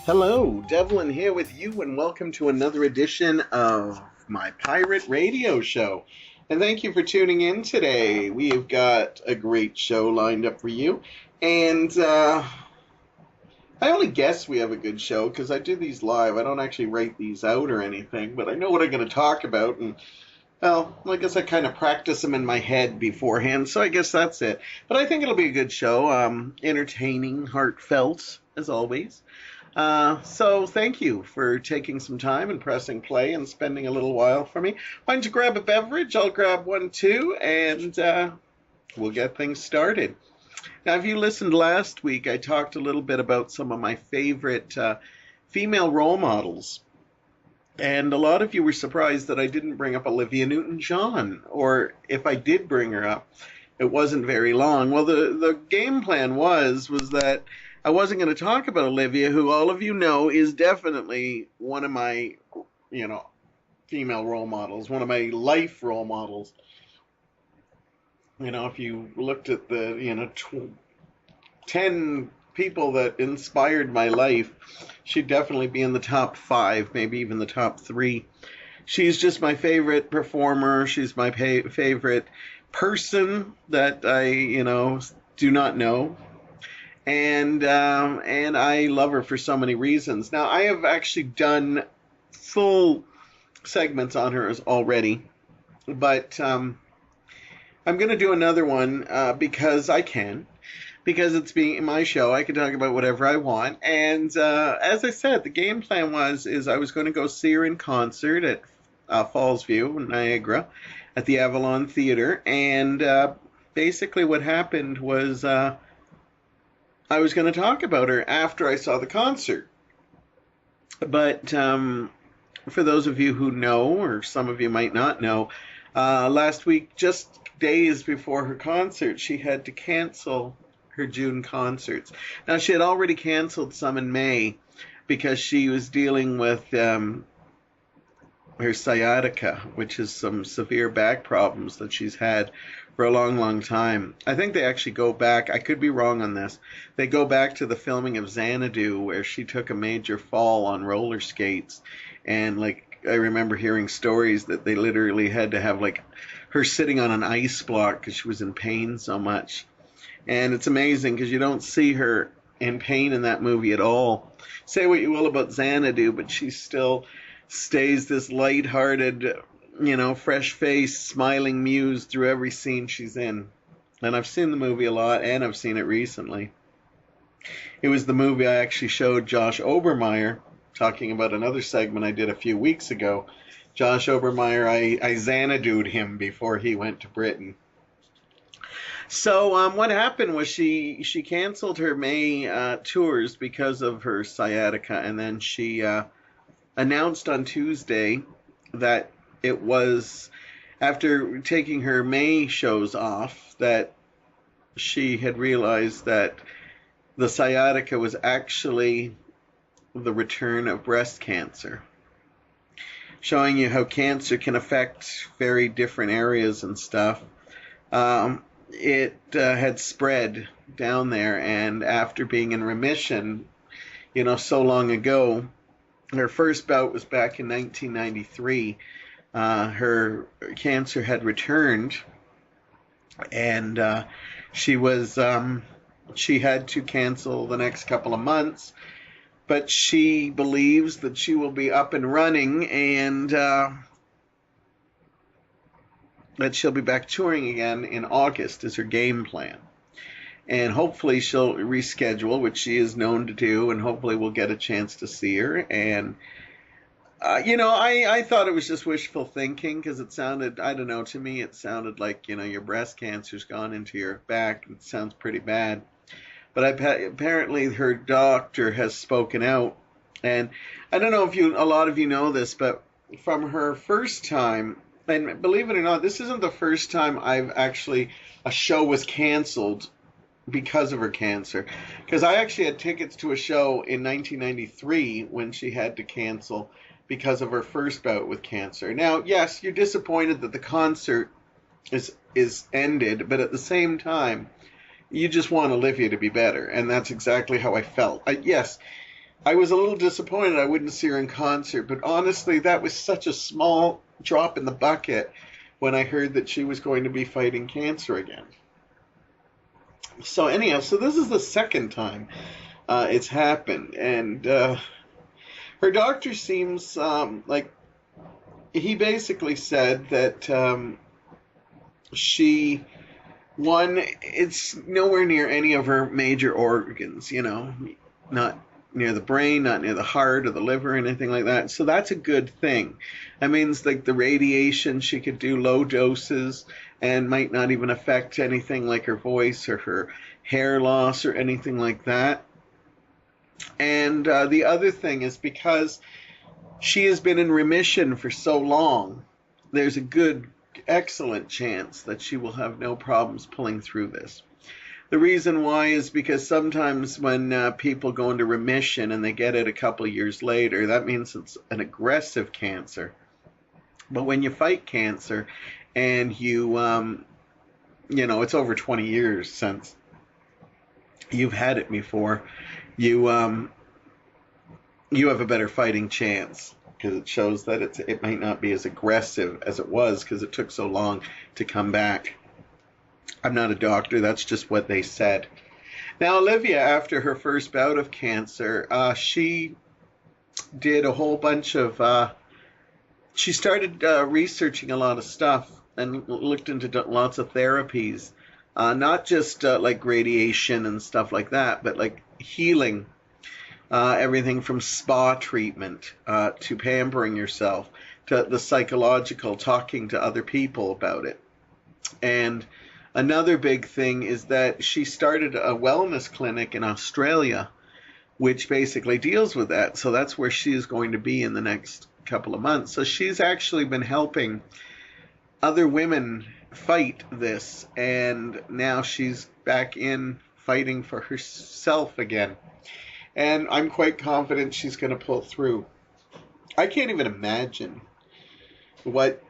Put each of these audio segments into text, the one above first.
Hello, Devlin here with you, and welcome to another edition of my pirate radio show. And thank you for tuning in today. We have got a great show lined up for you. And I only guess we have a good show because I do these live. I don't actually write these out or anything, but I know what I'm going to talk about. And, well, I guess I kind of practice them in my head beforehand, so I guess that's it. But I think it'll be a good show. Entertaining, heartfelt, as always. So thank you for taking some time and pressing play and spending a little while for me. Why don't you grab a beverage? I'll grab one too, and we'll get things started. Now, if you listened last week, I talked a little bit about some of my favorite female role models. And a lot of you were surprised that I didn't bring up Olivia Newton-John, or if I did bring her up, it wasn't very long. Well, the game plan was that I wasn't going to talk about Olivia, who all of you know is definitely one of my, female role models, one of my life role models. If you looked at the, 10 people that inspired my life, she'd definitely be in the top 5, maybe even the top 3. She's just my favorite performer. She's my favorite person that I, do not know. And I love her for so many reasons. Now, I have actually done full segments on her already, but I'm going to do another one because I can. Because it's being my show, I can talk about whatever I want. And as I said, the game plan is I was going to go see her in concert at Fallsview, Niagara, at the Avalon Theater. And basically what happened was I was going to talk about her after I saw the concert. But for those of you who know, or some of you might not know, last week, just days before her concert, she had to cancel her June concerts. Now, she had already canceled some in May because she was dealing with her sciatica, which is some severe back problems that she's had for a long, long time. I think they actually go back, I could be wrong on this, they go back to the filming of Xanadu, where she took a major fall on roller skates. And, I remember hearing stories that they literally had to have, her sitting on an ice block because she was in pain so much. And it's amazing because you don't see her in pain in that movie at all. Say what you will about Xanadu, but she still stays this lighthearted, fresh-faced, smiling muse through every scene she's in. And I've seen the movie a lot, and I've seen it recently. It was the movie I actually showed Josh Obermeyer, talking about another segment I did a few weeks ago. Josh Obermeyer, I Xanadu'd him before he went to Britain. So what happened was she canceled her May tours because of her sciatica, and then she announced on Tuesday that it was after taking her May shows off that she had realized that the sciatica was actually the return of breast cancer, showing you how cancer can affect very different areas and stuff. It had spread down there, and after being in remission, so long ago, her first bout was back in 1993. Her cancer had returned, and she had to cancel the next couple of months, but she believes that she will be up and running, and that she'll be back touring again in August is her game plan. And hopefully she'll reschedule, which she is known to do, and hopefully we'll get a chance to see her. And, I thought it was just wishful thinking because it sounded, I don't know, to me it sounded like, your breast cancer's gone into your back. It sounds pretty bad. But apparently her doctor has spoken out. And I don't know if a lot of you know this, but from her first time, and believe it or not, this isn't the first time a show was canceled because of her cancer. Because I actually had tickets to a show in 1993 when she had to cancel because of her first bout with cancer. Now, yes, you're disappointed that the concert is ended, but at the same time, you just want Olivia to be better, and that's exactly how I felt. Yes, I was a little disappointed I wouldn't see her in concert, but honestly, that was such a small drop in the bucket when I heard that she was going to be fighting cancer again. So anyhow, so this is the second time it's happened, and her doctor seems like he basically said that she, one, it's nowhere near any of her major organs, you know, not near the brain, not near the heart or the liver or anything like that. So that's a good thing. That means like the radiation, she could do low doses and might not even affect anything like her voice or her hair loss or anything like that. And the other thing is because she has been in remission for so long, there's a good, excellent chance that she will have no problems pulling through this. The reason why is because sometimes when people go into remission and they get it a couple of years later, that means it's an aggressive cancer. But when you fight cancer and you know, it's over 20 years since you've had it before, you have a better fighting chance because it shows that it might not be as aggressive as it was because it took so long to come back. I'm not a doctor, that's just what they said. Now, Olivia, after her first bout of cancer, she did a whole bunch of, she started researching a lot of stuff and looked into lots of therapies, not just like radiation and stuff like that, but like healing, everything from spa treatment to pampering yourself to the psychological, talking to other people about it. And another big thing is that she started a wellness clinic in Australia, which basically deals with that. So that's where she is going to be in the next couple of months. So she's actually been helping other women fight this, and now she's back in fighting for herself again. And I'm quite confident she's going to pull through. I can't even imagine what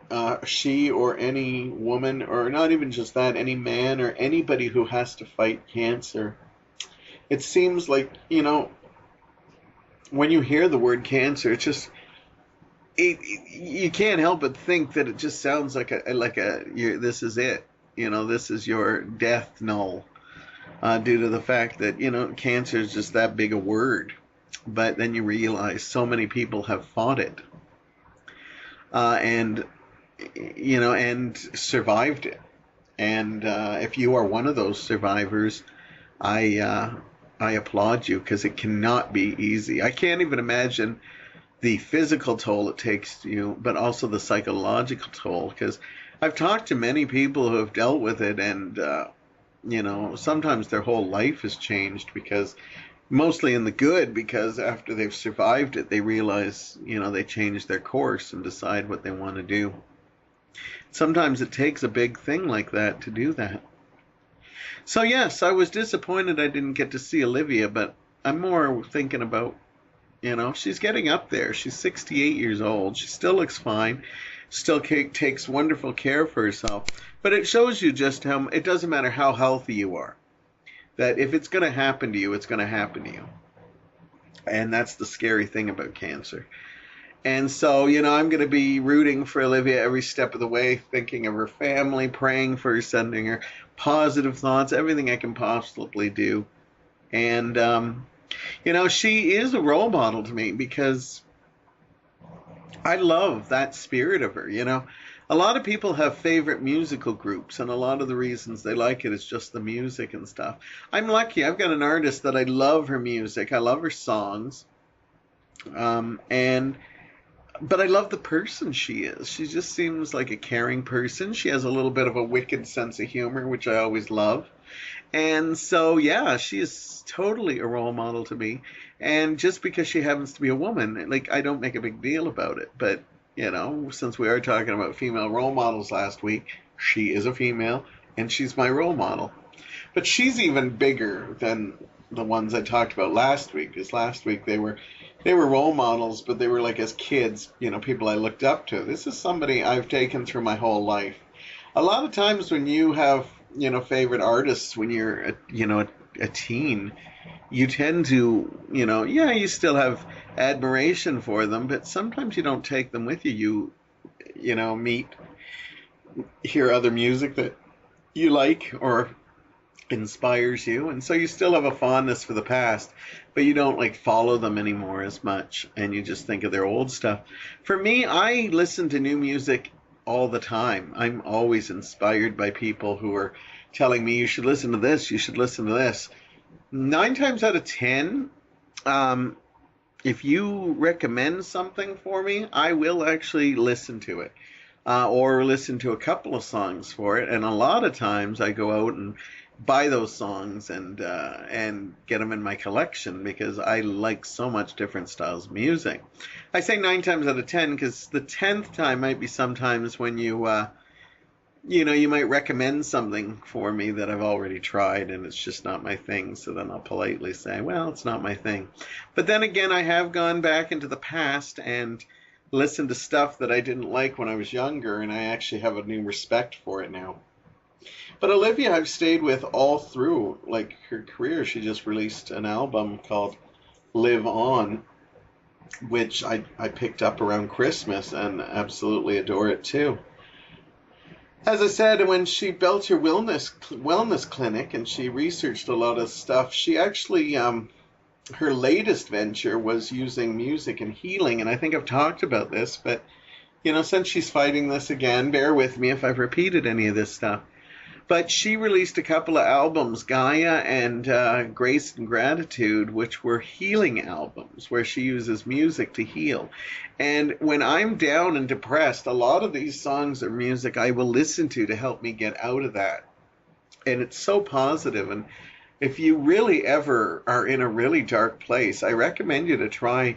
she or any woman, or not even just that, any man or anybody who has to fight cancer. It seems like, you know, when you hear the word cancer, it's just, you can't help but think that it just sounds like this is it. You know, this is your death knell, due to the fact that, you know, cancer is just that big a word. But then you realize so many people have fought it. And you know, and survived it. And if you are one of those survivors, I applaud you, because it cannot be easy. I can't even imagine the physical toll it takes to you, but also the psychological toll, because I've talked to many people who have dealt with it, and you know, sometimes their whole life has changed, because mostly in the good, because after they've survived it, they realize, you know, they change their course and decide what they want to do. Sometimes it takes a big thing like that to do that. So yes, I was disappointed I didn't get to see Olivia, but I'm more thinking about, you know, she's getting up there. She's 68 years old. She still looks fine. Still takes wonderful care for herself. But it shows you just how it doesn't matter how healthy you are, that if it's going to happen to you, it's going to happen to you. And that's the scary thing about cancer. And so, you know, I'm going to be rooting for Olivia every step of the way, thinking of her family, praying for her, sending her positive thoughts, everything I can possibly do. And, you know, she is a role model to me, because I love that spirit of her, you know. A lot of people have favorite musical groups, and a lot of the reasons they like it is just the music and stuff. I'm lucky. I've got an artist that I love her music. I love her songs. But I love the person she is. She just seems like a caring person. She has a little bit of a wicked sense of humor, which I always love. And so, yeah, she is totally a role model to me. And just because she happens to be a woman, like, I don't make a big deal about it. But, you know, since we are talking about female role models last week, she is a female, and she's my role model. But she's even bigger than the ones I talked about last week, because last week they were role models, but they were like as kids, you know, people I looked up to. This is somebody I've taken through my whole life. A lot of times when you have, you know, favorite artists when you're, a teen, you tend to, yeah, you still have admiration for them, but sometimes you don't take them with you. Meet, hear other music that you like or inspires you, and so you still have a fondness for the past, but you don't like follow them anymore as much, and you just think of their old stuff. For me, I listen to new music all the time. I'm always inspired by people who are telling me you should listen to this, you should listen to this. 9 times out of 10, um, if you recommend something for me, I will actually listen to it, or listen to a couple of songs for it. And a lot of times I go out and buy those songs and get them in my collection because I like so much different styles of music. I say 9 times out of 10 because the 10th time might be sometimes when you might recommend something for me that I've already tried and it's just not my thing. So then I'll politely say, well, it's not my thing. But then again, I have gone back into the past and listened to stuff that I didn't like when I was younger, and I actually have a new respect for it now. But Olivia, I've stayed with all through like her career. She just released an album called Live On, which I picked up around Christmas and absolutely adore it too. As I said, when she built her wellness clinic and she researched a lot of stuff, she actually her latest venture was using music and healing. And I think I've talked about this, but since she's fighting this again, bear with me if I've repeated any of this stuff. But she released a couple of albums, Gaia and Grace and Gratitude, which were healing albums where she uses music to heal. And when I'm down and depressed, a lot of these songs are music I will listen to help me get out of that. And it's so positive. And if you really ever are in a really dark place, I recommend you to try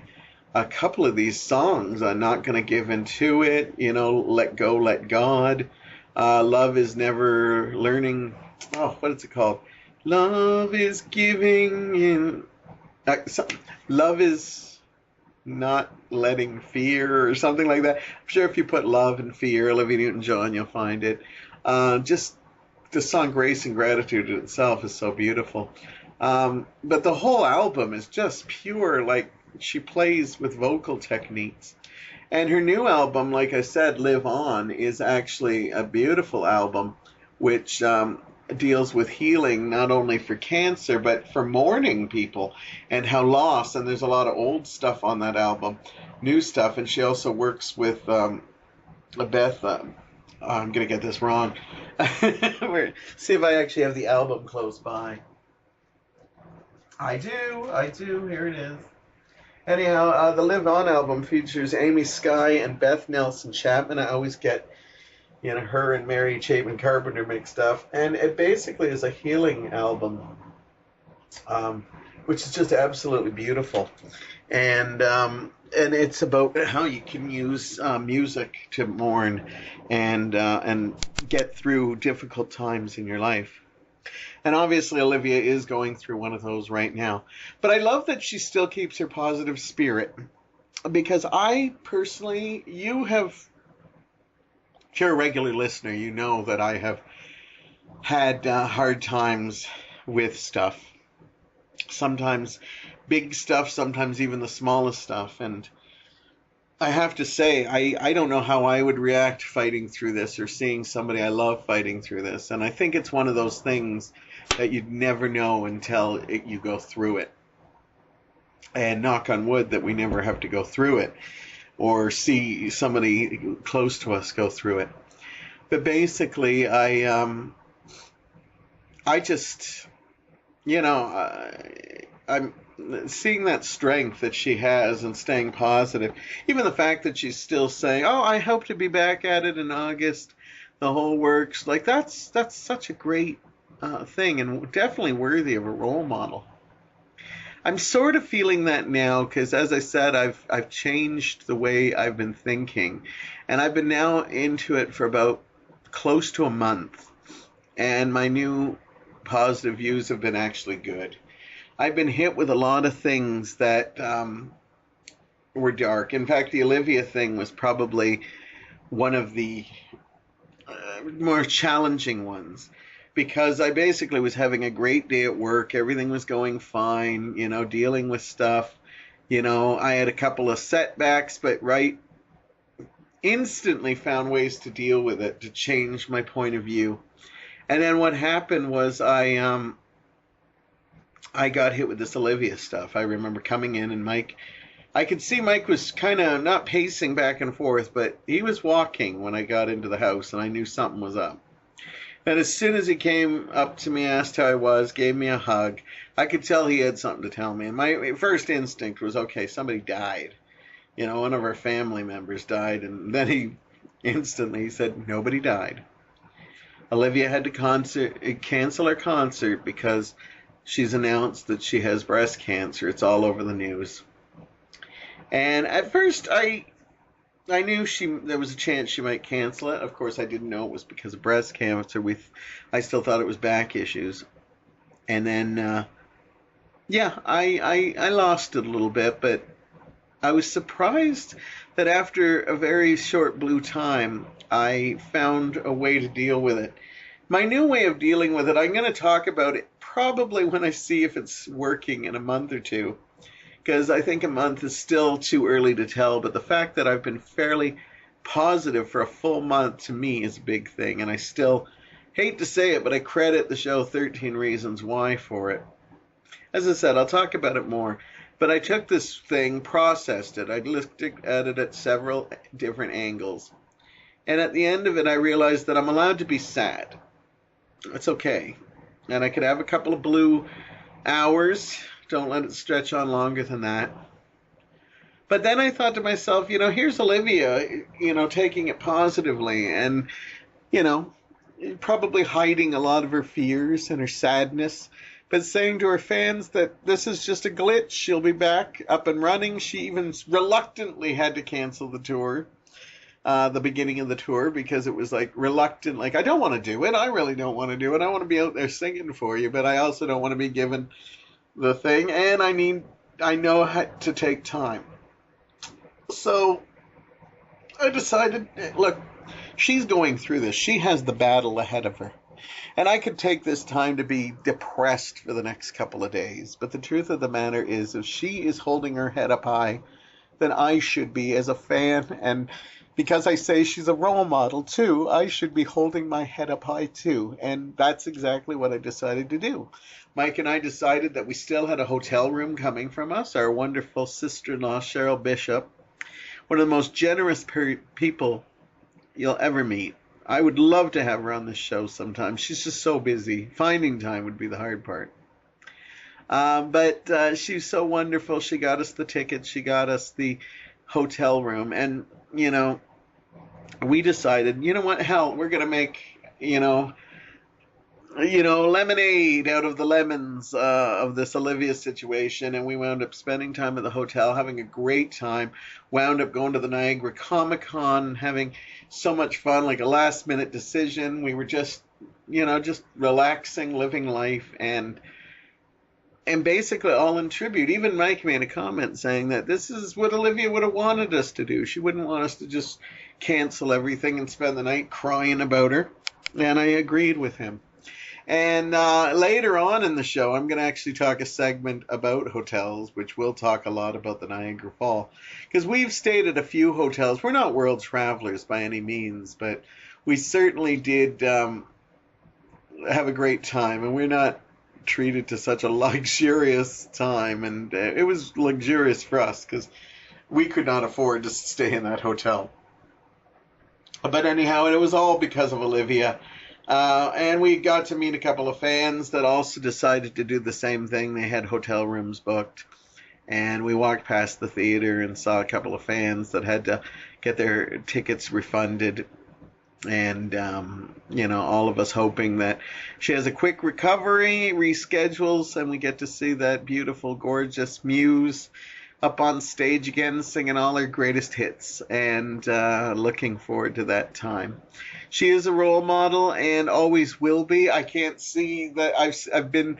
a couple of these songs. I'm Not Gonna Give Into It, Let Go, Let God. Love is Never Learning. Oh, what is it called? Love is giving in. Love is not letting fear, or something like that. I'm sure if you put love and fear, Olivia Newton-John, you'll find it. Just the song Grace and Gratitude itself is so beautiful. But the whole album is just pure, like she plays with vocal techniques. And her new album, like I said, Live On, is actually a beautiful album which deals with healing not only for cancer but for mourning people and how loss. And there's a lot of old stuff on that album, new stuff. And she also works with Beth. I'm going to get this wrong. See if I actually have the album close by. I do. Here it is. Anyhow, the Live On album features Amy Skye and Beth Nelson Chapman. I always get, her and Mary Chapman Carpenter mixed up. And it basically is a healing album, which is just absolutely beautiful. And it's about how you can use music to mourn and get through difficult times in your life. And obviously Olivia is going through one of those right now. But I love that she still keeps her positive spirit. Because I personally, if you're a regular listener, you know that I have had hard times with stuff. Sometimes big stuff, sometimes even the smallest stuff. And I have to say, I don't know how I would react fighting through this or seeing somebody I love fighting through this. And I think it's one of those things that you'd never know until you go through it. And knock on wood that we never have to go through it or see somebody close to us go through it. But basically, I'm just, I'm seeing that strength that she has and staying positive. Even the fact that she's still saying, oh, I hope to be back at it in August. The whole works. Like, that's such a great thing and definitely worthy of a role model. I'm sort of feeling that now because, as I said, I've changed the way I've been thinking. And I've been now into it for about close to a month. And my new positive views have been actually good. I've been hit with a lot of things that were dark. In fact, the Olivia thing was probably one of the more challenging ones because I basically was having a great day at work. Everything was going fine, dealing with stuff. I had a couple of setbacks, but instantly found ways to deal with it, to change my point of view. And then what happened was I got hit with this Olivia stuff. I remember coming in and I could see Mike was kind of not pacing back and forth, but he was walking when I got into the house, and I knew something was up. And as soon as he came up to me, asked how I was, gave me a hug, I could tell he had something to tell me. And my first instinct was, okay, somebody died. One of our family members died. And then he instantly said, nobody died. Olivia had to cancel her concert because she's announced that she has breast cancer. It's all over the news. And at first, I knew there was a chance she might cancel it. Of course, I didn't know it was because of breast cancer. I still thought it was back issues. And then, I lost it a little bit, but I was surprised that after a very short blue time, I found a way to deal with it. My new way of dealing with it, I'm going to talk about it probably when I see if it's working in a month or two, because I think a month is still too early to tell, but the fact that I've been fairly positive for a full month to me is a big thing, and I still hate to say it, but I credit the show 13 Reasons Why for it. As I said, I'll talk about it more, but I took this thing, processed it, I looked at it at several different angles, and at the end of it I realized that I'm allowed to be sad. It's okay. And I could have a couple of blue hours. Don't let it stretch on longer than that. But then I thought to myself, here's Olivia, taking it positively and, probably hiding a lot of her fears and her sadness, but saying to her fans that this is just a glitch. She'll be back up and running. She even reluctantly had to cancel the tour. The beginning of the tour, because it was reluctant, I don't want to do it. I really don't want to do it. I want to be out there singing for you, but I also don't want to be given the thing, and I know how to take time. So I decided, look, she's going through this. She has the battle ahead of her. And I could take this time to be depressed for the next couple of days. But the truth of the matter is, if she is holding her head up high, then I should be as a fan. And because I say she's a role model too, I should be holding my head up high too. And that's exactly what I decided to do. Mike and I decided that we still had a hotel room coming from us. Our wonderful sister-in-law, Cheryl Bishop, one of the most generous people you'll ever meet. I would love to have her on this show sometime. She's just so busy. Finding time would be the hard part. But she's so wonderful. She got us the tickets. She got us the hotel room. And, we decided, you know what, hell, we're going to make, lemonade out of the lemons of this Olivia situation. And we wound up spending time at the hotel, having a great time. Wound up going to the Niagara Comic-Con, having so much fun, like a last-minute decision. We were just relaxing, living life, and basically all in tribute. Even Mike made a comment saying that this is what Olivia would have wanted us to do. She wouldn't want us to just cancel everything and spend the night crying about her. And I agreed with him. And later on in the show, I'm going to actually talk a segment about hotels, which will talk a lot about the Niagara Falls. Because we've stayed at a few hotels. We're not world travelers by any means, but we certainly did have a great time. And we're not treated to such a luxurious time. And it was luxurious for us because we could not afford to stay in that hotel. But anyhow, it was all because of Olivia. And we got to meet a couple of fans that also decided to do the same thing. They had hotel rooms booked. And we walked past the theater and saw a couple of fans that had to get their tickets refunded. And, all of us hoping that she has a quick recovery, reschedules, and we get to see that beautiful, gorgeous muse up on stage again, singing all her greatest hits, and looking forward to that time. She is a role model and always will be. I can't see that I've been,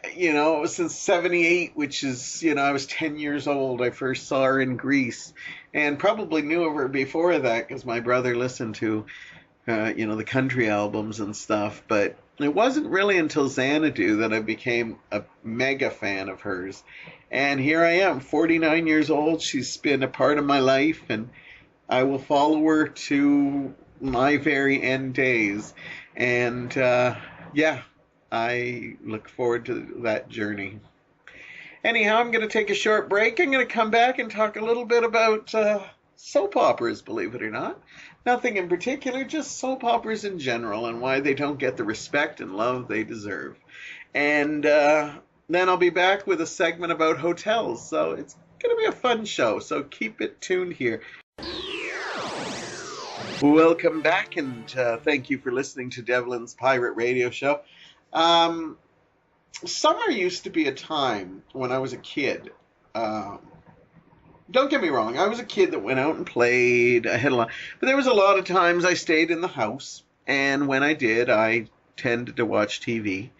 since 78, which is, I was 10 years old. I first saw her in Greece and probably knew of her before that because my brother listened to the country albums and stuff. But it wasn't really until Xanadu that I became a mega fan of hers. And here I am, 49 years old. She's been a part of my life, and I will follow her to my very end days. And yeah, I look forward to that journey. Anyhow, I'm going to take a short break. I'm going to come back and talk a little bit about soap operas, believe it or not. Nothing in particular, just soap operas in general and why they don't get the respect and love they deserve. And then I'll be back with a segment about hotels. So it's going to be a fun show. So keep it tuned here. Welcome back, and thank you for listening to Devlin's Pirate Radio Show. Summer used to be a time when I was a kid. Don't get me wrong, I was a kid that went out and played. I had a lot, but there was a lot of times I stayed in the house, and when I did, I tended to watch TV.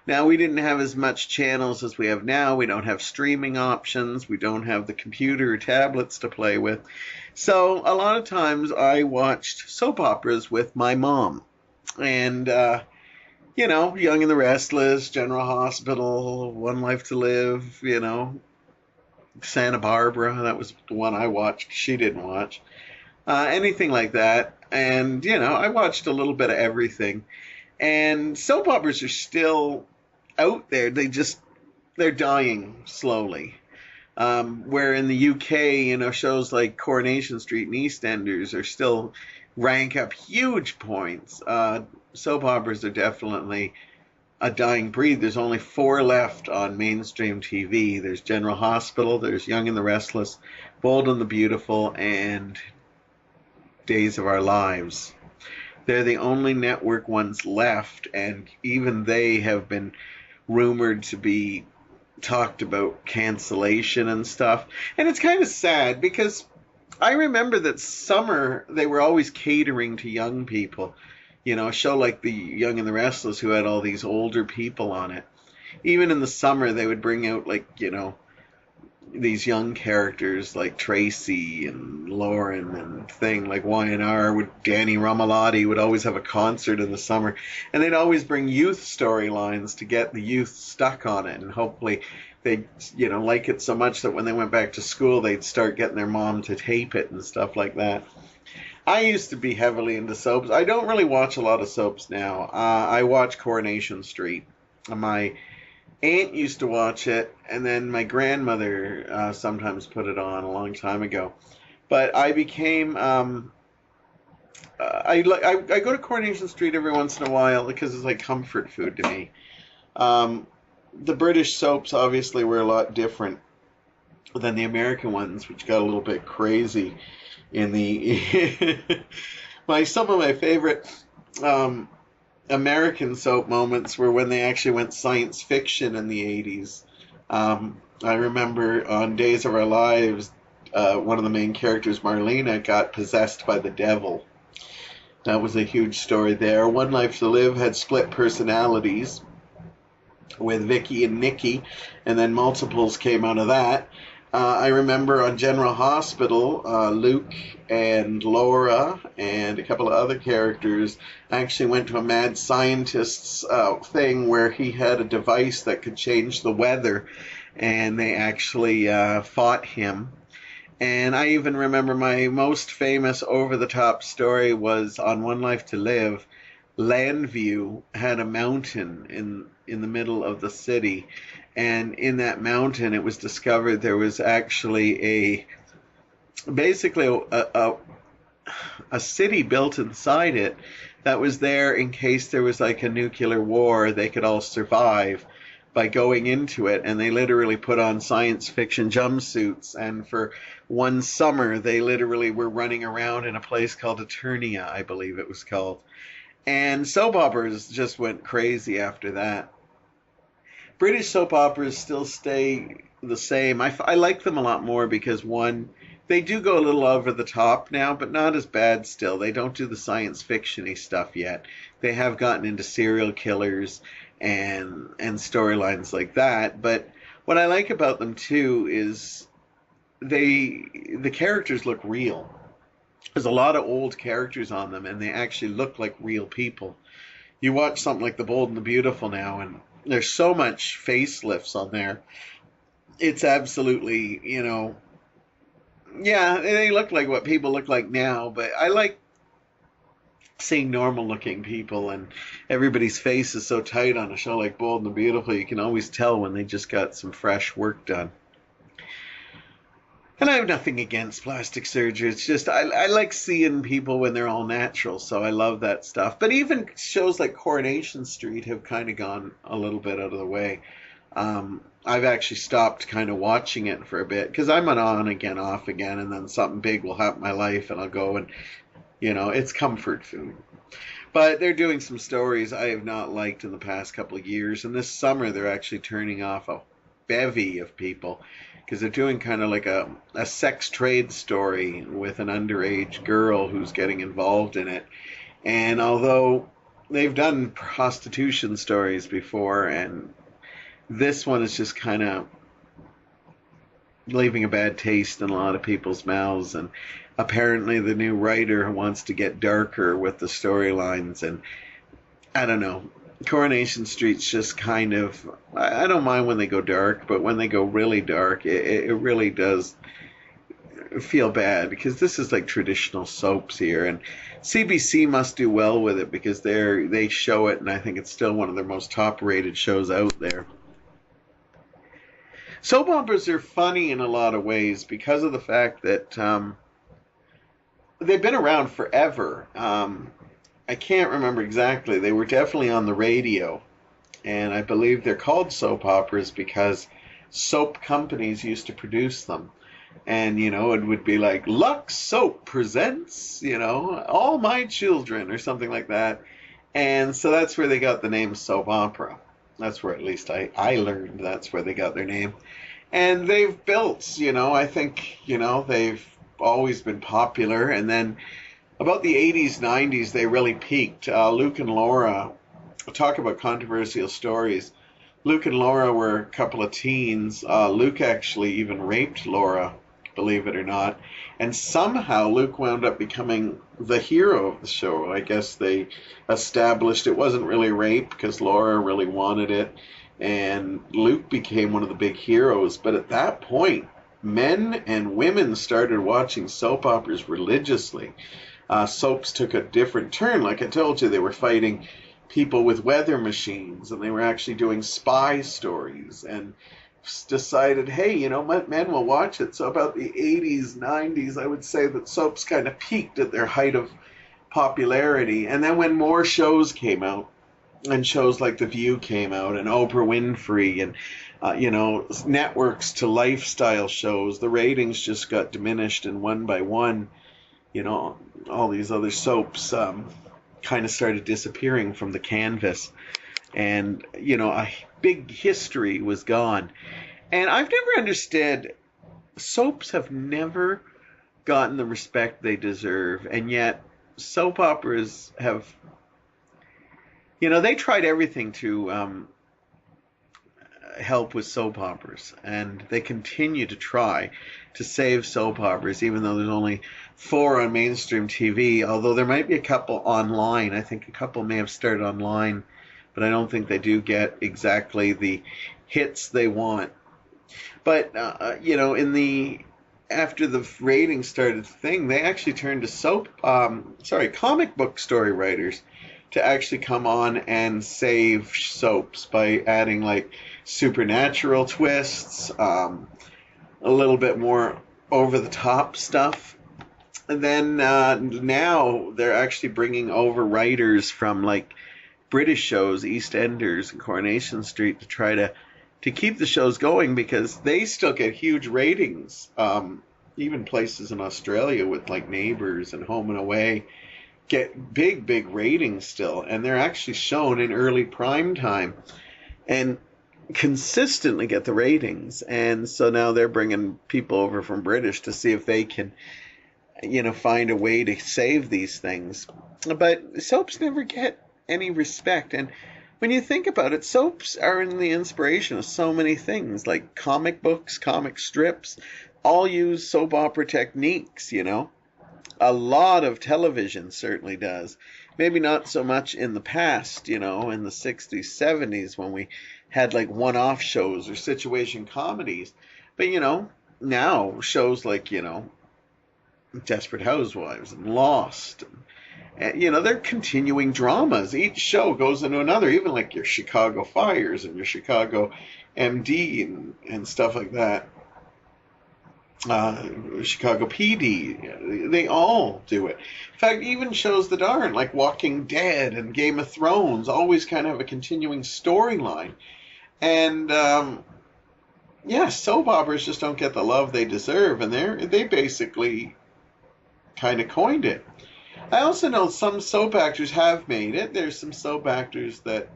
Now, we didn't have as much channels as we have now. We don't have streaming options. We don't have the computer or tablets to play with. So a lot of times I watched soap operas with my mom. And, Young and the Restless, General Hospital, One Life to Live, Santa Barbara. That was the one I watched. She didn't watch. Anything like that. And, I watched a little bit of everything. And soap operas are still out there. They're dying slowly. Where in the UK, shows like Coronation Street and EastEnders are still rank up huge points. Soap operas are definitely a dying breed. There's only 4 left on mainstream TV. There's General Hospital, there's Young and the Restless, Bold and the Beautiful, and Days of Our Lives. They're the only network ones left, and even they have been rumored to be talked about cancellation and stuff. And it's kind of sad because I remember that summer they were always catering to young people. A show like the Young and the Restless, who had all these older people on it. Even in the summer they would bring out these young characters like Tracy and Lauren and thing like Y&R. With Danny Romalotti would always have a concert in the summer, and they'd always bring youth storylines to get the youth stuck on it, and hopefully they'd like it so much that when they went back to school they'd start getting their mom to tape it and stuff like that. I used to be heavily into soaps. I don't really watch a lot of soaps now. I watch Coronation Street. My aunt used to watch it, and then my grandmother sometimes put it on a long time ago. But I became I go to Coronation Street every once in a while because it's like comfort food to me. The British soaps obviously were a lot different than the American ones, which got a little bit crazy in the some of my favorite American soap moments were when they actually went science fiction in the 80s. I remember on Days of Our Lives, one of the main characters, Marlena, got possessed by the devil. That was a huge story there. One Life to Live had split personalities with Vicky and Nikki, and then multiples came out of that. I remember on General Hospital, Luke and Laura and a couple of other characters actually went to a mad scientist's thing where he had a device that could change the weather, and they actually fought him. And I even remember my most famous over-the-top story was on One Life to Live. Landview had a mountain in the middle of the city, and in that mountain it was discovered there was actually basically a city built inside it that was there in case there was like a nuclear war. They could all survive by going into it, and they literally put on science fiction jumpsuits, and for one summer they literally were running around in a place called Eternia, I believe it was called. And soap operas just went crazy after that. British soap operas still stay the same. I like them a lot more because, one, they do go a little over the top now, but not as bad still. They don't do the science fiction-y stuff yet. They have gotten into serial killers and storylines like that. But what I like about them, too, is the characters look real. There's a lot of old characters on them, and they actually look like real people. You watch something like The Bold and the Beautiful now, and there's so much facelifts on there. It's absolutely, yeah, they look like what people look like now, but I like seeing normal looking people, and everybody's face is so tight on a show like Bold and the Beautiful, you can always tell when they just got some fresh work done. And I have nothing against plastic surgery. It's just I like seeing people when they're all natural, so I love that stuff. But even shows like Coronation Street have kind of gone a little bit out of the way. I've actually stopped kind of watching it for a bit because I'm on again, off again, and then something big will happen in my life, and I'll go and it's comfort food. But they're doing some stories I have not liked in the past couple of years, and this summer they're actually turning off a bevy of people because they're doing kind of like a sex trade story with an underage girl who's getting involved in it. And although they've done prostitution stories before, and this one is just kind of leaving a bad taste in a lot of people's mouths. And apparently the new writer wants to get darker with the storylines, and I don't know. Coronation Street's just kind of, I don't mind when they go dark, but when they go really dark, it really does feel bad because this is like traditional soaps here, and CBC must do well with it because they show it, and I think it's still one of their most top rated shows out there. Soap operas are funny in a lot of ways because of the fact that they've been around forever. I can't remember exactly. They were definitely on the radio, and I believe they're called soap operas because soap companies used to produce them. And, it would be like, Lux Soap presents, All My Children, or something like that. And so that's where they got the name soap opera. That's where at least I learned that's where they got their name. And they've built, I think, they've always been popular. And then about the 80s, 90s, they really peaked. Luke and Laura, talk about controversial stories. Luke and Laura were a couple of teens. Luke actually even raped Laura, believe it or not. And somehow Luke wound up becoming the hero of the show. I guess they established it wasn't really rape because Laura really wanted it. And Luke became one of the big heroes. But at that point, men and women started watching soap operas religiously. Soaps took a different turn. Like I told you, they were fighting people with weather machines, and they were actually doing spy stories, and decided, hey, men will watch it. So about the 80s, 90s, I would say that soaps kind of peaked at their height of popularity. And then when more shows came out, and shows like The View came out, and Oprah Winfrey, and networks to lifestyle shows, the ratings just got diminished, and one by one, all these other soaps kind of started disappearing from the canvas. And, a big history was gone. And I've never understood, soaps have never gotten the respect they deserve. And yet, soap operas have, they tried everything to help with soap operas. And they continue to try to save soap operas, even though there's only 4 on mainstream TV, although there might be a couple online. I think a couple may have started online, but I don't think they do get exactly the hits they want. But, after the ratings started thing, they actually turned to comic book story writers to actually come on and save soaps by adding like supernatural twists, a little bit more over the top stuff. And then now they're actually bringing over writers from like British shows, EastEnders and Coronation Street, to try to keep the shows going because they still get huge ratings. Even places in Australia with like Neighbours and Home and Away get big ratings still, and they're actually shown in early prime time and consistently get the ratings. And so now they're bringing people over from British to see if they can find a way to save these things. But soaps never get any respect. And when you think about it, soaps are in the inspiration of so many things, like comic books, comic strips, all use soap opera techniques, A lot of television certainly does. Maybe not so much in the past, in the 60s, 70s when we had like one-off shows or situation comedies. But, now shows like, Desperate Housewives and Lost. And, they're continuing dramas. Each show goes into another, even like your Chicago Fires and your Chicago MD and stuff like that. Chicago PD, they all do it. In fact, even shows that aren't, like Walking Dead and Game of Thrones, always kind of have a continuing storyline. And yeah, soap operas just don't get the love they deserve, and they basically kind of coined it. I also know some soap actors have made it. There's some soap actors that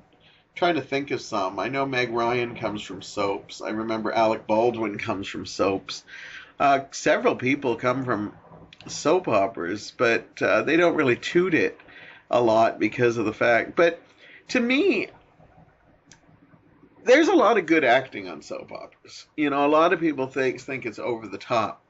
trying to think of some. I know Meg Ryan comes from soaps. I remember Alec Baldwin comes from soaps. Several people come from soap operas, but they don't really toot it a lot because of the fact. But to me, there's a lot of good acting on soap operas. A lot of people think it's over the top.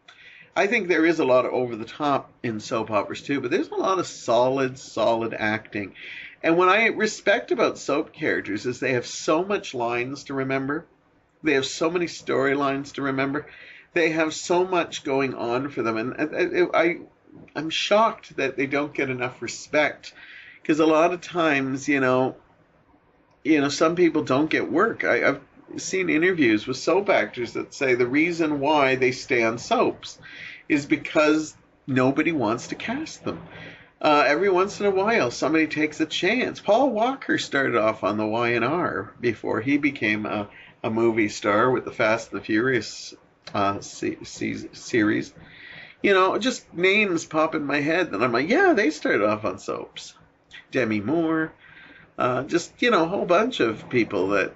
I think there is a lot of over the top in soap operas too, but there's a lot of solid acting. And what I respect about soap characters is they have so much lines to remember. They have so many storylines to remember. They have so much going on for them, and I'm shocked that they don't get enough respect, because a lot of times, some people don't get work. I've seen interviews with soap actors that say the reason why they stay on soaps is because nobody wants to cast them. Every once in a while, somebody takes a chance. Paul Walker started off on the Y&R before he became a movie star with the Fast and the Furious series. Just names pop in my head that I'm like, yeah, they started off on soaps. Demi Moore, just, a whole bunch of people that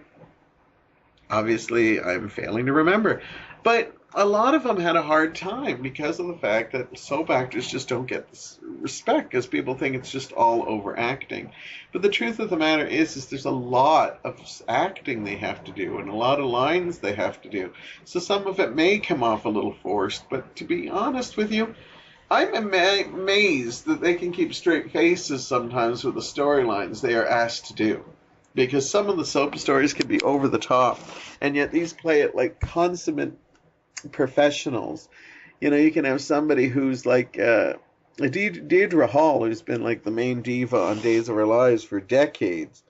obviously I'm failing to remember. But a lot of them had a hard time because of the fact that soap actors just don't get this respect, because people think it's just all overacting. But the truth of the matter is there's a lot of acting they have to do and a lot of lines they have to do. So some of it may come off a little forced, but to be honest with you, I'm amazed that they can keep straight faces sometimes with the storylines they are asked to do. Because some of the soap stories can be over the top, and yet these play it like consummate professionals. You can have somebody who's like Deidre Hall, who's been like the main diva on Days of Our Lives for decades,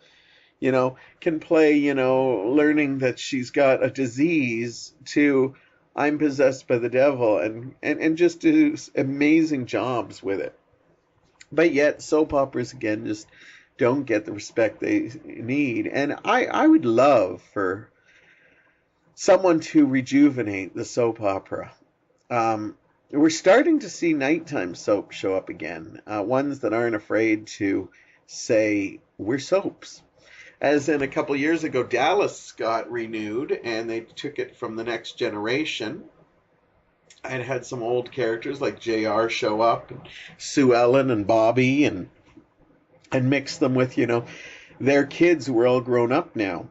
can play, learning that she's got a disease to I'm possessed by the devil, and just do amazing jobs with it. But yet soap operas, again, just don't get the respect they need. And I would love for someone to rejuvenate the soap opera. We're starting to see nighttime soap show up again, ones that aren't afraid to say, we're soaps. As in a couple years ago, Dallas got renewed, and they took it from The Next Generation. And had some old characters like JR show up, and Sue Ellen and Bobby, and mix them with, their kids who are all grown up now.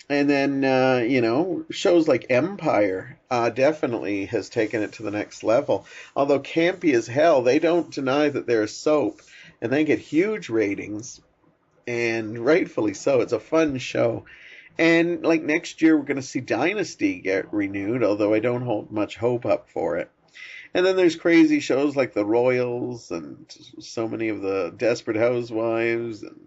And then, shows like Empire definitely has taken it to the next level. Although campy as hell, they don't deny that they're a soap, and they get huge ratings, and rightfully so. It's a fun show. And like next year, we're going to see Dynasty get renewed, although I don't hold much hope up for it. And then there's crazy shows like The Royals and so many of the Desperate Housewives and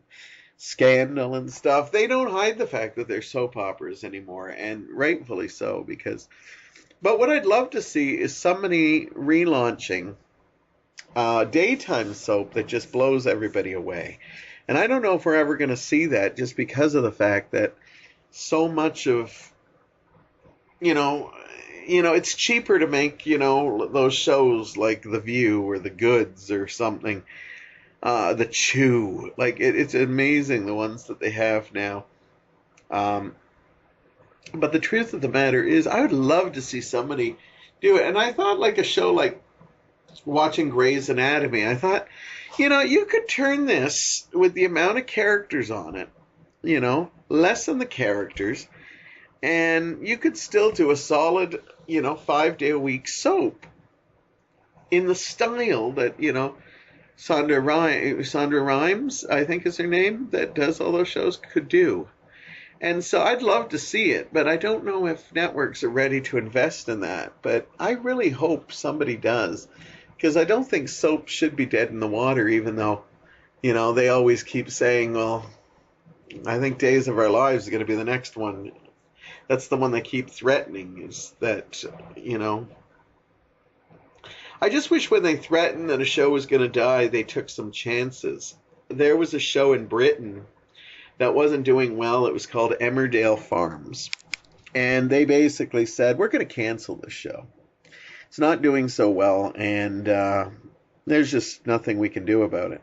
Scandal and stuff. They don't hide the fact that they're soap operas anymore, and rightfully so. But what I'd love to see is somebody relaunching daytime soap that just blows everybody away. And I don't know if we're ever going to see that, just because of the fact that so much of, it's cheaper to make, those shows like The View or The Goods or something, The Chew. Like, it's amazing the ones that they have now. But the truth of the matter is, I would love to see somebody do it. And I thought like a show like watching Grey's Anatomy, I thought, you could turn this with the amount of characters on it, lessen the characters, and you could still do a solid, 5-day-a-week soap. in the style that, Sandra Rhimes, I think is her name, that does all those shows, could do. And so I'd love to see it, but I don't know if networks are ready to invest in that. But I really hope somebody does, because I don't think soap should be dead in the water, even though, they always keep saying, well, I think Days of Our Lives is going to be the next one. That's the one they keep threatening, is that, I just wish when they threatened that a show was going to die, they took some chances. There was a show in Britain that wasn't doing well. It was called Emmerdale Farms. And they basically said, we're going to cancel this show. It's not doing so well, and there's just nothing we can do about it.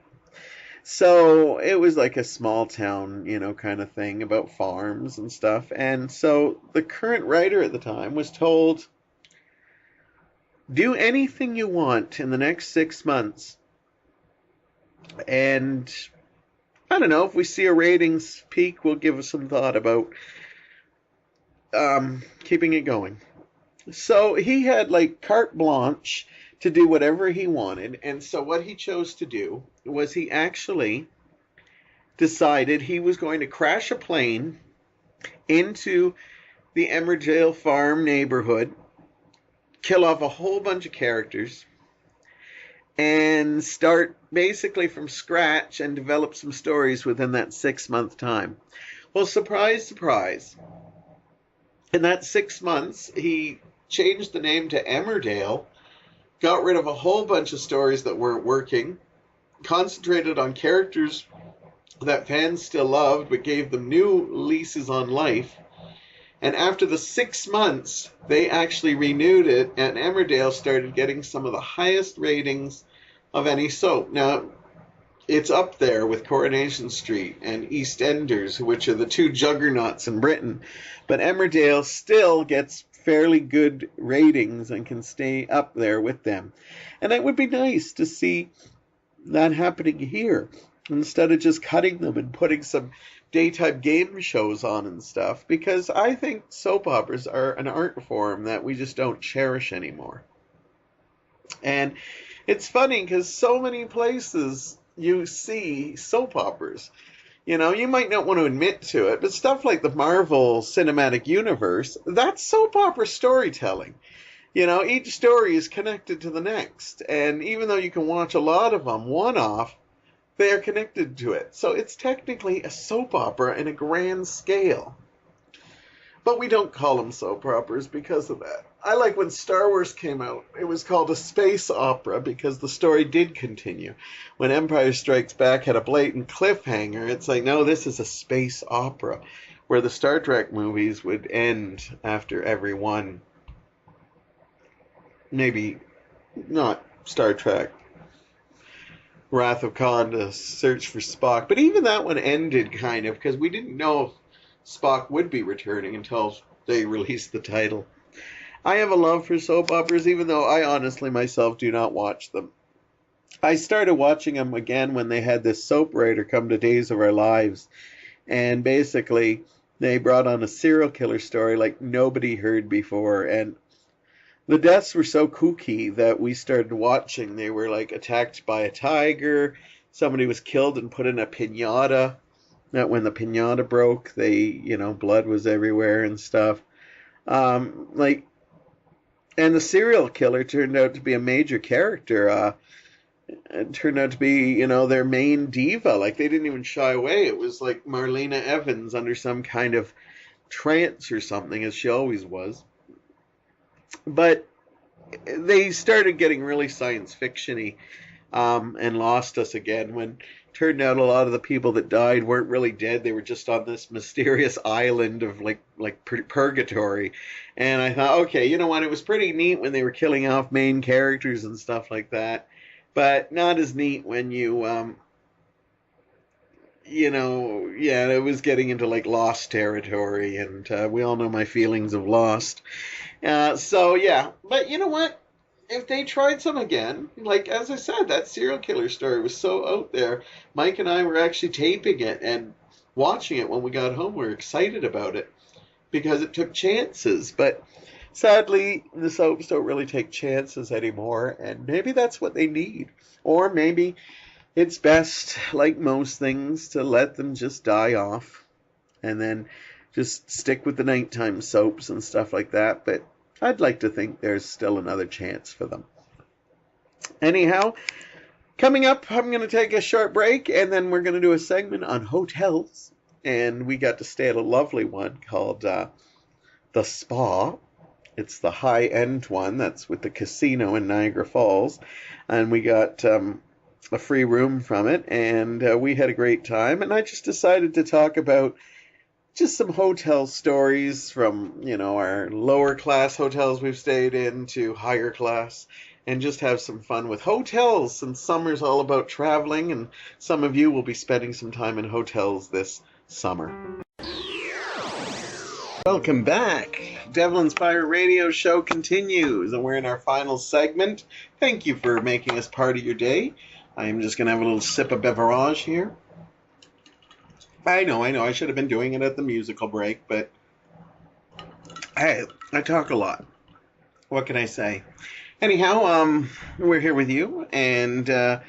So it was like a small town, kind of thing about farms and stuff. And so the current writer at the time was told, do anything you want in the next 6 months. And I don't know, if we see a ratings peak, we'll give us some thought about keeping it going. So he had like carte blanche to do whatever he wanted. And so what he chose to do was he actually decided he was going to crash a plane into the Emmerdale Farm neighborhood, kill off a whole bunch of characters, and start basically from scratch and develop some stories within that 6-month time. Well, surprise, surprise. In that 6 months, he changed the name to Emmerdale, got rid of a whole bunch of stories that weren't working, concentrated on characters that fans still loved, but gave them new leases on life. And after the 6 months, they actually renewed it, and Emmerdale started getting some of the highest ratings of any soap. Now, it's up there with Coronation Street and EastEnders, which are the two juggernauts in Britain. But Emmerdale still gets fairly good ratings and can stay up there with them. And it would be nice to see that happening here, instead of just cutting them and putting some daytime game shows on and stuff, because I think soap operas are an art form that we just don't cherish anymore. And it's funny because so many places you see soap operas. You might not want to admit to it, but stuff like the Marvel Cinematic Universe, that's soap opera storytelling. Each story is connected to the next. And even though you can watch a lot of them one-off, they are connected to it. So it's technically a soap opera in a grand scale. But we don't call them soap operas because of that. I like when Star Wars came out, it was called a space opera because the story did continue. When Empire Strikes Back had a blatant cliffhanger, it's like, no, this is a space opera, where the Star Trek movies would end after every one. Maybe not Star Trek Wrath of Khan to search for Spock. But even that one ended kind of, because we didn't know if Spock would be returning until they released the title. I have a love for soap operas, even though I honestly myself do not watch them. I started watching them again when they had this soap writer come to Days of Our Lives. And basically, they brought on a serial killer story like nobody heard before. And the deaths were so kooky that we started watching. They were like attacked by a tiger. Somebody was killed and put in a piñata. That when the piñata broke, blood was everywhere and stuff. And the serial killer turned out to be a major character. It turned out to be, their main diva. Like, they didn't even shy away. It was like Marlena Evans under some kind of trance or something, as she always was. But they started getting really science fiction-y and lost us again when it turned out a lot of the people that died weren't really dead. They were just on this mysterious island of like purgatory. And I thought, okay, you know what? It was pretty neat when they were killing off main characters and stuff like that. But not as neat when it was getting into like Lost territory. And we all know my feelings of Lost. But you know what? If they tried some again, like as I said, that serial killer story was so out there. Mike and I were actually taping it and watching it when we got home. We were excited about it because it took chances. But Sadly, the soaps don't really take chances anymore, and maybe that's what they need. Or maybe it's best, like most things, to let them just die off and then just stick with the nighttime soaps and stuff like that. But I'd like to think there's still another chance for them. Anyhow, coming up, I'm going to take a short break, and then we're going to do a segment on hotels. And we got to stay at a lovely one called The Spa. It's the high-end one that's with the casino in Niagara Falls. And we got a free room from it, and we had a great time. And I just decided to talk about just some hotel stories from, our lower class hotels we've stayed in to higher class, and just have some fun with hotels, since summer's all about traveling, and some of you will be spending some time in hotels this summer. Welcome back. Devlin's Pirate Radio Show continues, and we're in our final segment. Thank you for making us part of your day. I am just going to have a little sip of beverage here. I know. I should have been doing it at the musical break, but hey, I talk a lot. What can I say? Anyhow, we're here with you, and I'm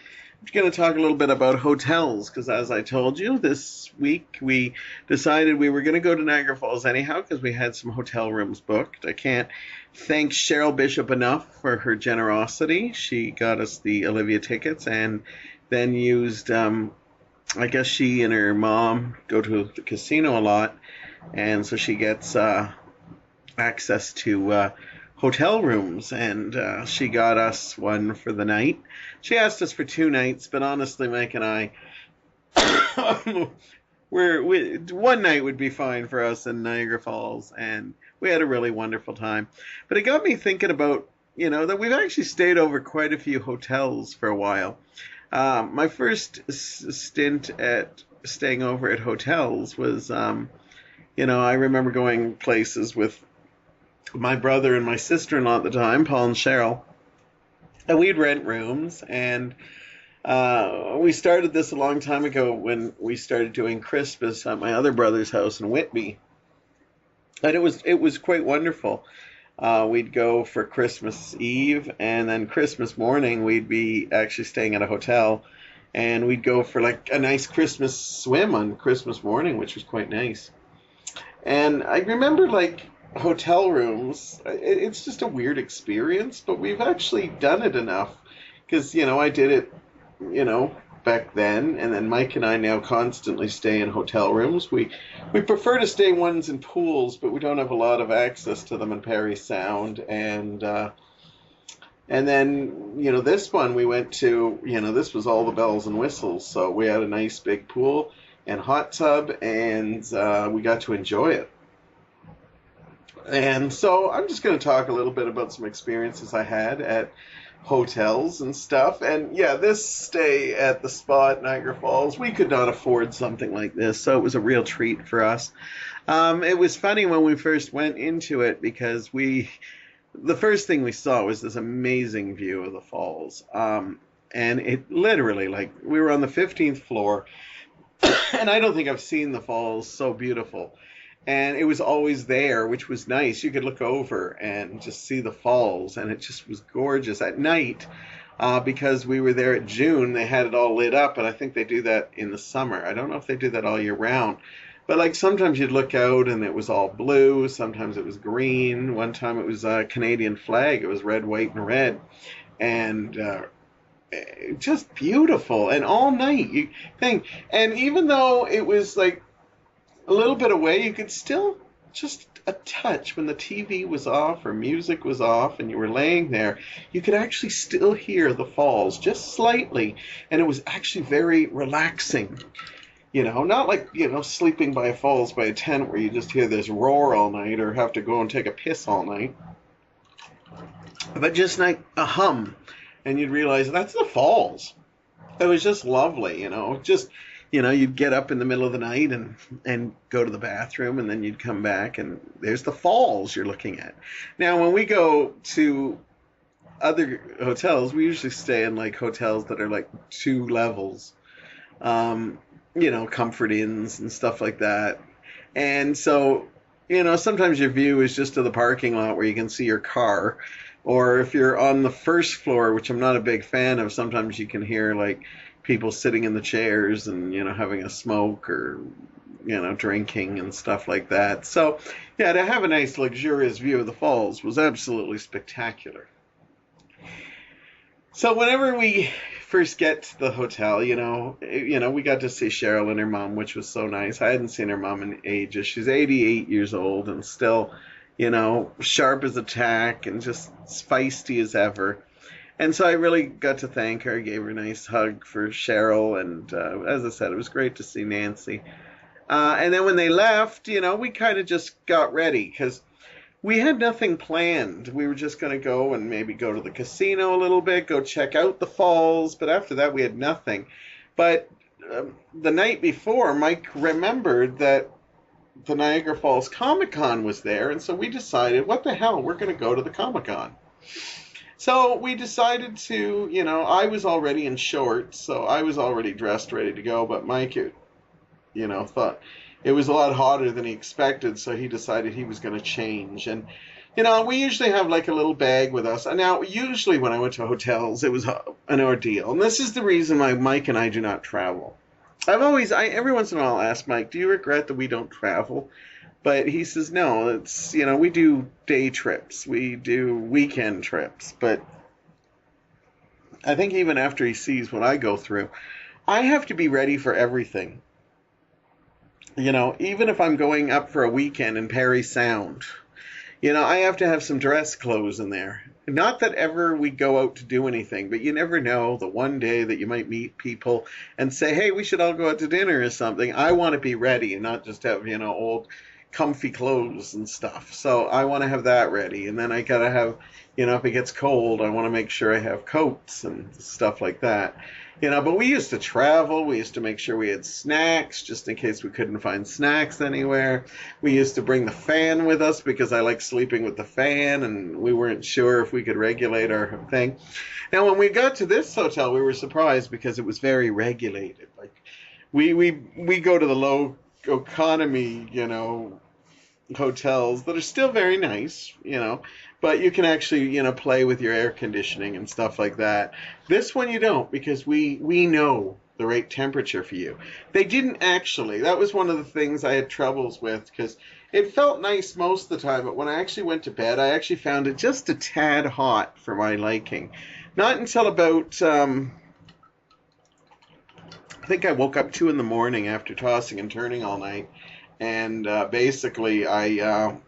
going to talk a little bit about hotels, because as I told you, this week we decided we were going to go to Niagara Falls anyhow, because we had some hotel rooms booked. I can't thank Cheryl Bishop enough for her generosity. She got us the Olivia tickets, and then used, I guess she and her mom go to the casino a lot, and so she gets access to hotel rooms, and she got us one for the night. She asked us for 2 nights, but honestly, Mike and I, one night would be fine for us in Niagara Falls, and we had a really wonderful time. But it got me thinking about, that we've actually stayed over quite a few hotels for a while. My first stint at staying over at hotels was, I remember going places with my brother and my sister-in-law at the time, Paul and Cheryl, and we'd rent rooms, and we started this a long time ago when we started doing Christmas at my other brother's house in Whitby, and it was quite wonderful. We'd go for Christmas Eve, and then Christmas morning we'd be actually staying at a hotel, and we'd go for like a nice Christmas swim on Christmas morning, which was quite nice. And I remember like hotel rooms, it's just a weird experience, but we've actually done it enough, because I did it back then, and then Mike and I now constantly stay in hotel rooms. We prefer to stay ones in pools, but we don't have a lot of access to them in Parry Sound. And then this one we went to, this was all the bells and whistles, so we had a nice big pool and hot tub, and we got to enjoy it. And so I'm just going to talk a little bit about some experiences I had at hotels and stuff. And yeah, this stay at the Spa at Niagara Falls, we could not afford something like this, so it was a real treat for us. It was funny when we first went into it, because the first thing we saw was this amazing view of the falls. And it literally, like, we were on the 15th floor, and I don't think I've seen the falls so beautiful. And it was always there, which was nice. You could look over and just see the falls, and it just was gorgeous. At night, because we were there at June, they had it all lit up, and I think they do that in the summer. I don't know if they do that all year round. But like sometimes you'd look out and it was all blue, sometimes it was green. One time it was a Canadian flag. It was red, white, and red. And just beautiful. And all night, you think. And even though it was like a little bit away, you could still just a touch when the TV was off or music was off and you were laying there, you could actually still hear the falls just slightly, and it was actually very relaxing. Not like, sleeping by falls by a tent where you just hear this roar all night or have to go and take a piss all night, but just like a hum, and you'd realize that's the falls. It was just lovely, you'd get up in the middle of the night and go to the bathroom, and then you'd come back, and there's the falls you're looking at. Now, when we go to other hotels, we usually stay in, like, hotels that are, like, 2 levels, comfort inns and stuff like that. And so sometimes your view is just to the parking lot where you can see your car. Or if you're on the first floor, which I'm not a big fan of, sometimes you can hear like people sitting in the chairs and, having a smoke or, drinking and stuff like that. So, yeah, to have a nice luxurious view of the falls was absolutely spectacular. So whenever we first get to the hotel, we got to see Cheryl and her mom, which was so nice. I hadn't seen her mom in ages. She's 88 years old and still, sharp as a tack and just feisty as ever. And so I really got to thank her. I gave her a nice hug for Cheryl, and as I said, it was great to see Nancy. And then when they left, we kind of just got ready because we had nothing planned. We were just going to go and maybe go to the casino a little bit, go check out the falls. But after that, we had nothing. But the night before, Mike remembered that the Niagara Falls Comic Con was there. And so we decided, what the hell, we're going to go to the Comic Con. So we decided to, I was already in shorts, so I was already dressed, ready to go. But Mike, thought it was a lot hotter than he expected, so he decided he was going to change. And, we usually have like a little bag with us. And now, usually when I went to hotels, it was an ordeal. And this is the reason why Mike and I do not travel. Every once in a while ask Mike, do you regret that we don't travel? But he says, no, it's, we do day trips. We do weekend trips. But I think even after he sees what I go through, I have to be ready for everything. Even if I'm going up for a weekend in Parry Sound, I have to have some dress clothes in there. Not that ever we go out to do anything, but you never know the one day that you might meet people and say, hey, we should all go out to dinner or something. I want to be ready and not just have, old comfy clothes and stuff. So I want to have that ready. And then I got to have, if it gets cold, I want to make sure I have coats and stuff like that. But we used to travel. We used to make sure we had snacks just in case we couldn't find snacks anywhere. We used to bring the fan with us because I like sleeping with the fan, and we weren't sure if we could regulate our thing. Now, when we got to this hotel, we were surprised because it was very regulated. Like we go to the low economy, hotels that are still very nice, but you can actually, play with your air conditioning and stuff like that. This one you don't, because we know the right temperature for you. They didn't actually. That was one of the things I had troubles with, because it felt nice most of the time, but when I actually went to bed, I actually found it just a tad hot for my liking. Not until about, I think I woke up 2 in the morning after tossing and turning all night. And basically, it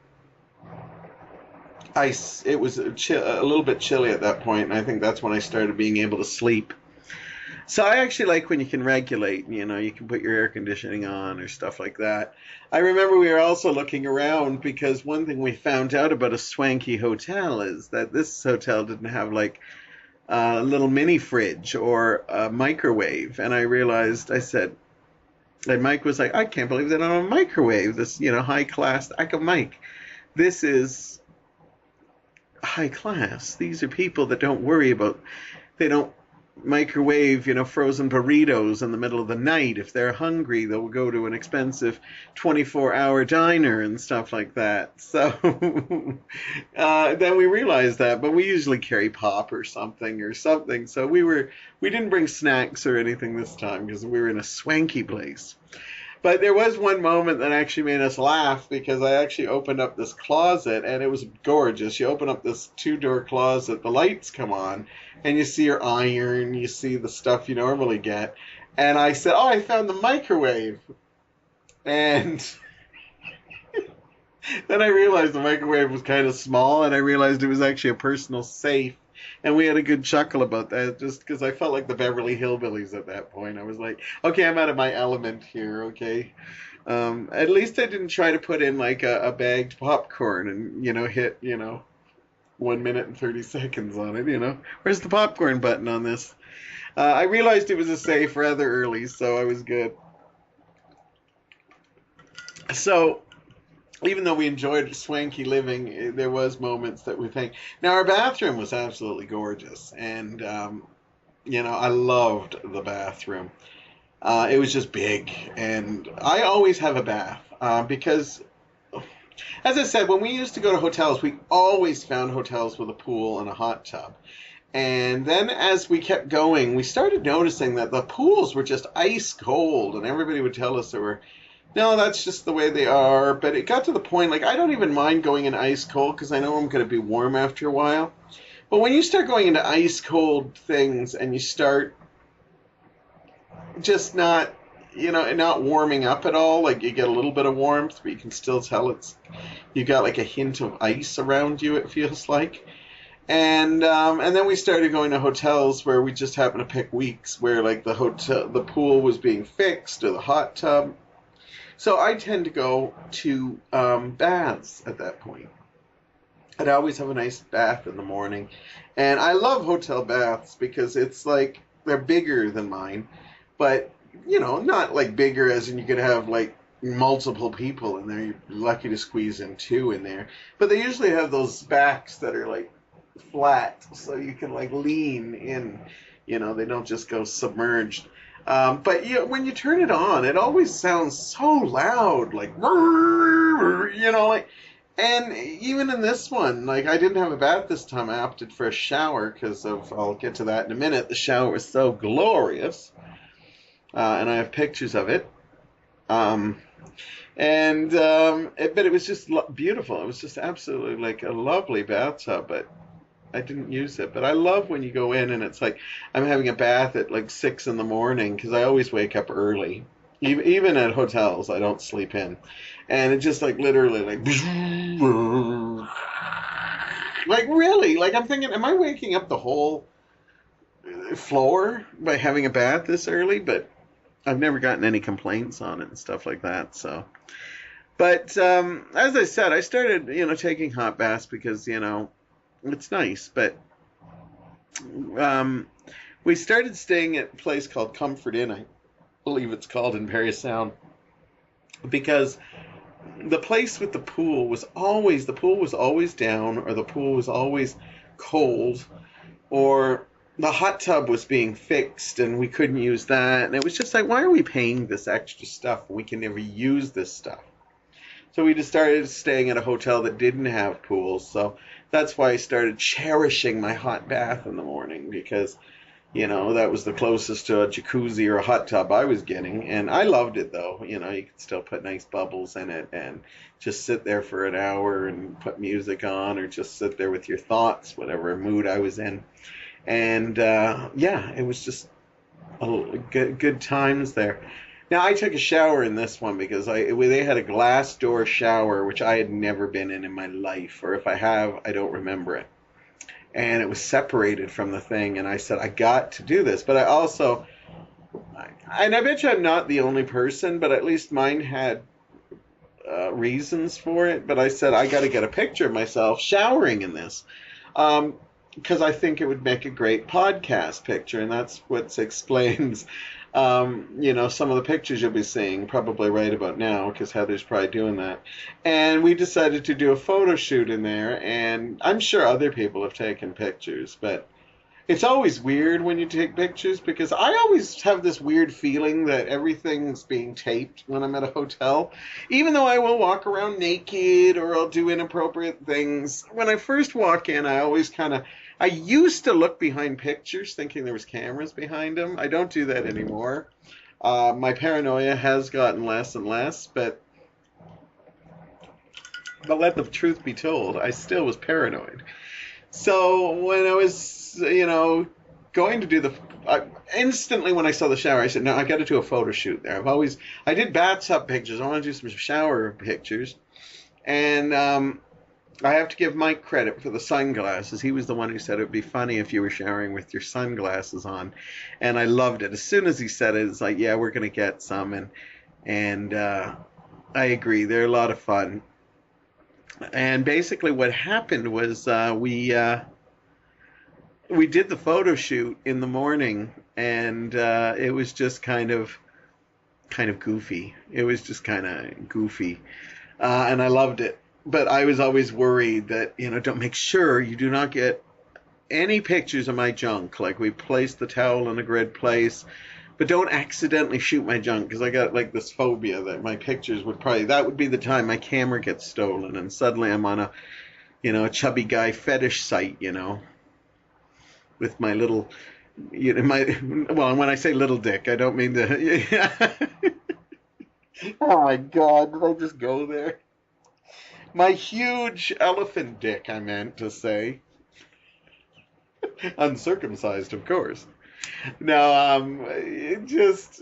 was a little bit chilly at that point, and I think that's when I started being able to sleep. So I actually like when you can regulate, you can put your air conditioning on or stuff like that. I remember we were also looking around because one thing we found out about a swanky hotel is that this hotel didn't have like a little mini fridge or a microwave. And I realized, I said, and Mike was like, I can't believe they don't have a microwave. This, high class. I go, Mike, this is high class. These are people that don't worry about, they don't microwave, frozen burritos in the middle of the night. If they're hungry, they'll go to an expensive 24-hour diner and stuff like that. So then we realized that, but we usually carry pop or something. So we didn't bring snacks or anything this time because we were in a swanky place. But there was one moment that actually made us laugh because I actually opened up this closet and it was gorgeous. You open up this 2-door closet, the lights come on, and you see your iron, you see the stuff you normally get. And I said, oh, I found the microwave. And then I realized the microwave was kind of small, and I realized it was actually a personal safe. And we had a good chuckle about that just because I felt like the Beverly Hillbillies at that point. I was like, okay, I'm out of my element here, okay? At least I didn't try to put in like a bagged popcorn and, hit, 1 minute and 30 seconds on it, Where's the popcorn button on this? I realized it was a safe rather early, so I was good. So even though we enjoyed swanky living, there was moments that we think. Now, our bathroom was absolutely gorgeous, and, I loved the bathroom. It was just big, and I always have a bath because As I said, when we used to go to hotels, we always found hotels with a pool and a hot tub. And then as we kept going, we started noticing that the pools were just ice cold, and everybody would tell us no, that's just the way they are. But it got to the point, like, I don't even mind going in ice cold because I know I'm going to be warm after a while. But when you start going into ice cold things and you start just not warming up at all, like you get a little bit of warmth, but you can still tell you got like a hint of ice around you, it feels like. And then we started going to hotels where we just happened to pick weeks where like the pool was being fixed or the hot tub. So I tend to go to baths at that point. I'd always have a nice bath in the morning. And I love hotel baths because it's like they're bigger than mine. But, not like bigger as in you could have like multiple people in there. You're lucky to squeeze in 2 in there. But they usually have those backs that are like flat so you can like lean in. They don't just go submerged. But when you turn it on, it always sounds so loud, like, and even in this one, like, I didn't have a bath this time. I opted for a shower because I'll get to that in a minute. The shower was so glorious, and I have pictures of it. But it was just beautiful. It was just absolutely like a lovely bathtub, but I didn't use it. But I love when you go in and it's like I'm having a bath at like 6 in the morning because I always wake up early. Even at hotels, I don't sleep in. And it just like literally like really, like I'm thinking, am I waking up the whole floor by having a bath this early? But I've never gotten any complaints on it and stuff like that. So, but as I said, I started taking hot baths because it's nice, but we started staying at a place called Comfort Inn, I believe it's called, in Parry Sound, because the place with the pool was always down, or the pool was always cold, or the hot tub was being fixed and we couldn't use that, and it was just like, why are we paying this extra stuff when we can never use this stuff? So we just started staying at a hotel that didn't have pools. So that's why I started cherishing my hot bath in the morning because, that was the closest to a jacuzzi or a hot tub I was getting. And I loved it, though. You could still put nice bubbles in it and just sit there for an hour and put music on or just sit there with your thoughts, whatever mood I was in. And, it was just good times there. Now, I took a shower in this one because they had a glass door shower, which I had never been in my life. Or if I have, I don't remember it. And it was separated from the thing. And I said, I got to do this. But I bet you I'm not the only person, but at least mine had reasons for it. But I said, I got to get a picture of myself showering in this. Because I think it would make a great podcast picture. And that's what explains some of the pictures you'll be seeing probably right about now because Heather's probably doing that. And we decided to do a photo shoot in there, and I'm sure other people have taken pictures, but it's always weird when you take pictures because I always have this weird feeling that everything's being taped when I'm at a hotel. Even though I will walk around naked or I'll do inappropriate things, when I first walk in, I used to look behind pictures thinking there was cameras behind them. I don't do that anymore. My paranoia has gotten less and less, but let the truth be told, I still was paranoid. So when I was, going to do instantly when I saw the shower, I said, no, I got to do a photo shoot there. I did bathtub pictures. I want to do some shower pictures. And I have to give Mike credit for the sunglasses. He was the one who said it would be funny if you were showering with your sunglasses on. And I loved it. As soon as he said it, it's like, yeah, we're going to get some. And I agree. They're a lot of fun. And basically what happened was we did the photo shoot in the morning, and it was just kind of goofy. It was just kind of goofy. And I loved it. But I was always worried that, don't make sure you do not get any pictures of my junk. Like we placed the towel in a grid place, But don't accidentally shoot my junk, because I got like this phobia that my pictures would probably, that would be the time my camera gets stolen and suddenly I'm on a, a chubby guy fetish site, with my little, well, when I say little dick, I don't mean to, oh my God, did I just go there? My huge elephant dick, I meant to say. Uncircumcised, of course. No, it just,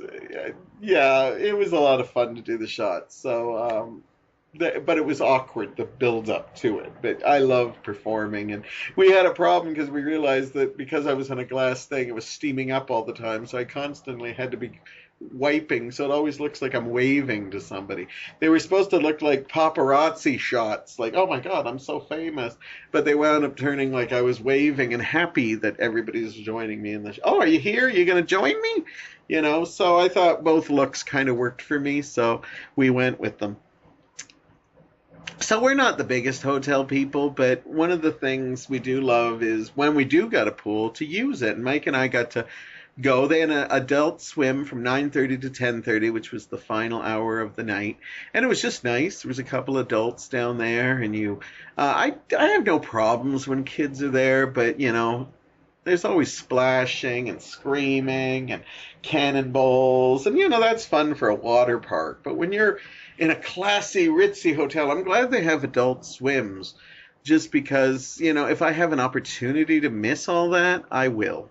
yeah, it was a lot of fun to do the shots. So, but it was awkward, the build up to it. But I love performing, and we had a problem because we realized that because I was on a glass thing, it was steaming up all the time. So I constantly had to be wiping, so it always looks like I'm waving to somebody. They were supposed to look like paparazzi shots, like, oh my God, I'm so famous. But they wound up turning like I was waving and happy that everybody's joining me in the show. Oh, are you here? You going to join me? So I thought both looks kind of worked for me, so we went with them. So we're not the biggest hotel people, but one of the things we do love is when we do got a pool to use it. And Mike and I got to go. They had an adult swim from 9:30 to 10:30, which was the final hour of the night. And it was just nice. There was a couple adults down there, and I have no problems when kids are there, but, there's always splashing and screaming and cannonballs, and, that's fun for a water park. But when you're in a classy, ritzy hotel, I'm glad they have adult swims, just because, if I have an opportunity to miss all that, I will.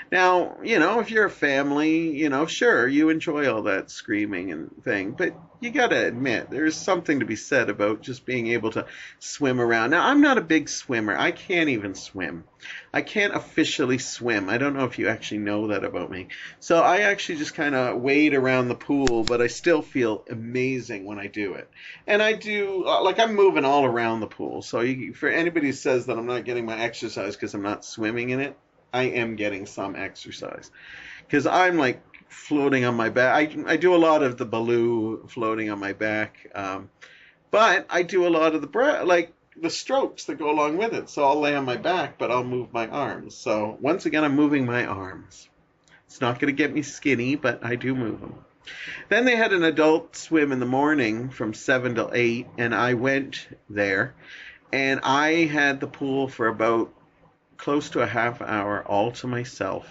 Now, if you're a family, sure, you enjoy all that screaming and thing, but you got to admit, there's something to be said about just being able to swim around. Now, I'm not a big swimmer. I can't even swim. I can't officially swim. I don't know if you actually know that about me. So I actually just kind of wade around the pool, but I still feel amazing when I do it. And I do, like, I'm moving all around the pool. So for anybody who says that I'm not getting my exercise because I'm not swimming in it, I am getting some exercise, because I'm like floating on my back. I do a lot of the baloo floating on my back, but I do a lot of the strokes that go along with it. So I'll lay on my back, but I'll move my arms. So once again, I'm moving my arms. It's not going to get me skinny, but I do move them. Then they had an adult swim in the morning from 7 till 8, and I went there, and I had the pool for about close to a half hour all to myself.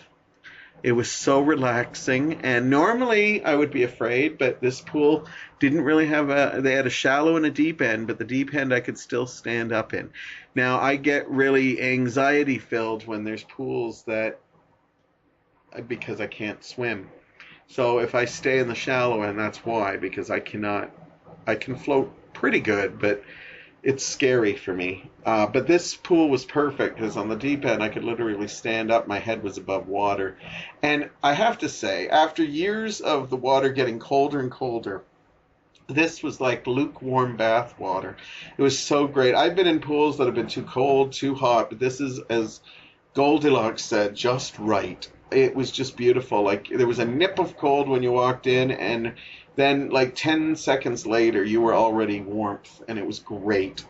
It was so relaxing, and normally I would be afraid, but this pool didn't really they had a shallow and a deep end, but the deep end I could still stand up in. Now, I get really anxiety filled when there's pools because I can't swim. So if I stay in the shallow end, that's why, because I can float pretty good, but it's scary for me. But this pool was perfect, because on the deep end, I could literally stand up. My head was above water. And I have to say, after years of the water getting colder and colder, this was like lukewarm bath water. It was so great. I've been in pools that have been too cold, too hot, but this is, as Goldilocks said, just right. It was just beautiful. Like, there was a nip of cold when you walked in, and then, like 10 seconds later, you were already warmth, and it was great.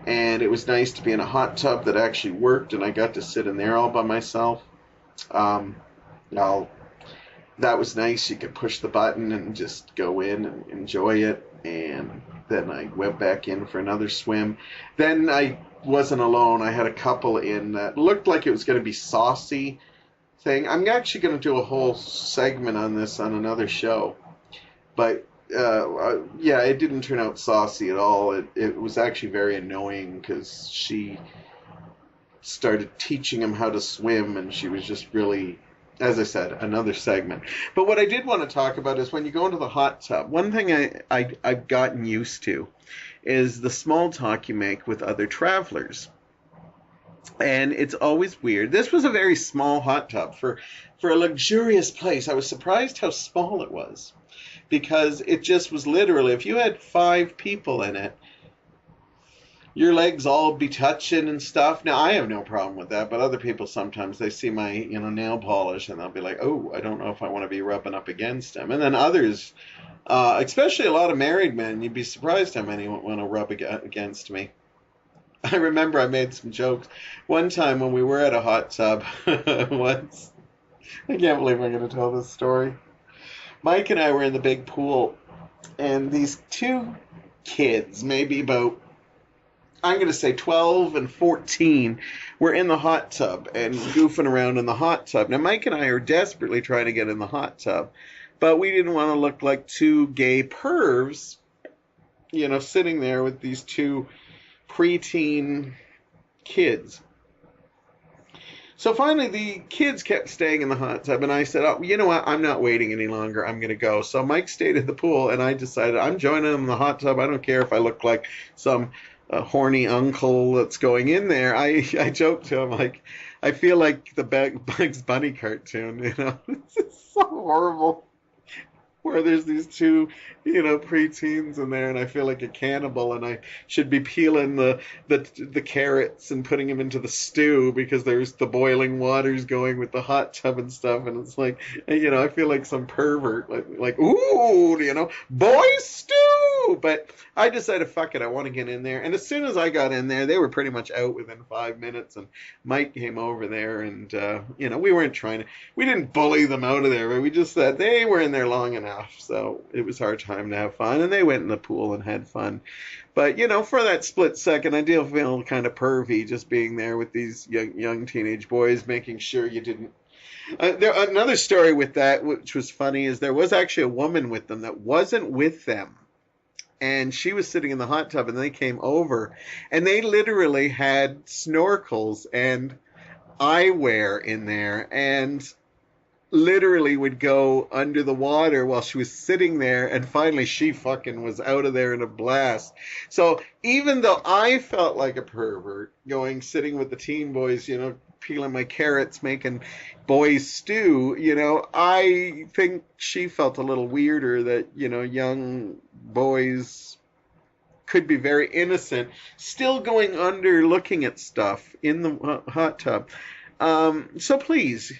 And it was nice to be in a hot tub that actually worked, and I got to sit in there all by myself. Now, that was nice. You could push the button and just go in and enjoy it. And then I went back in for another swim. Then I wasn't alone. I had a couple in that looked like it was going to be saucy thing. I'm actually going to do a whole segment on this on another show. But, yeah, it didn't turn out saucy at all. It was actually very annoying, because she started teaching him how to swim, and she was just really, as I said, another segment. But what I did want to talk about is when you go into the hot tub, one thing I've gotten used to is the small talk you make with other travelers. And it's always weird. This was a very small hot tub for a luxurious place. I was surprised how small it was, because it just was literally, if you had 5 people in it, your legs all be touching and stuff. Now, I have no problem with that, but other people sometimes, they see my, nail polish, and they'll be like, oh, I don't know if I want to be rubbing up against them. And then others, especially a lot of married men, you'd be surprised how many want to rub against me. I remember I made some jokes one time when we were at a hot tub once. I can't believe I'm going to tell this story. Mike and I were in the big pool, and these two kids, maybe about, I'm going to say 12 and 14, were in the hot tub and goofing around in the hot tub. Now, Mike and I are desperately trying to get in the hot tub, but we didn't want to look like two gay pervs, sitting there with these two preteen kids. So finally, the kids kept staying in the hot tub, and I said, oh, you know what? I'm not waiting any longer. I'm going to go. So Mike stayed at the pool, and I decided I'm joining him in the hot tub. I don't care if I look like some horny uncle that's going in there. I joked to him, like, I feel like the Bugs Bunny cartoon, It's so horrible. Where there's these two, preteens in there, and I feel like a cannibal, and I should be peeling the carrots and putting them into the stew because there's the boiling waters going with the hot tub and stuff, and it's like, I feel like some pervert, like ooh, boys stew. But I decided, fuck it, I want to get in there, and as soon as I got in there, they were pretty much out within 5 minutes, and Mike came over there, and we didn't bully them out of there, but we just said they were in there long enough. So it was our time to have fun, and they went in the pool and had fun. But for that split second, I did feel kind of pervy just being there with these young teenage boys, making sure you didn't. Another story with that, which was funny, is there was actually a woman with them that wasn't with them, and she was sitting in the hot tub, and they came over, and they literally had snorkels and eyewear in there, and literally would go under the water while she was sitting there, and finally she fucking was out of there in a blast. So even though I felt like a pervert sitting with the teen boys, peeling my carrots, making boys stew, I think she felt a little weirder that, young boys could be very innocent, still going under looking at stuff in the hot tub. So please,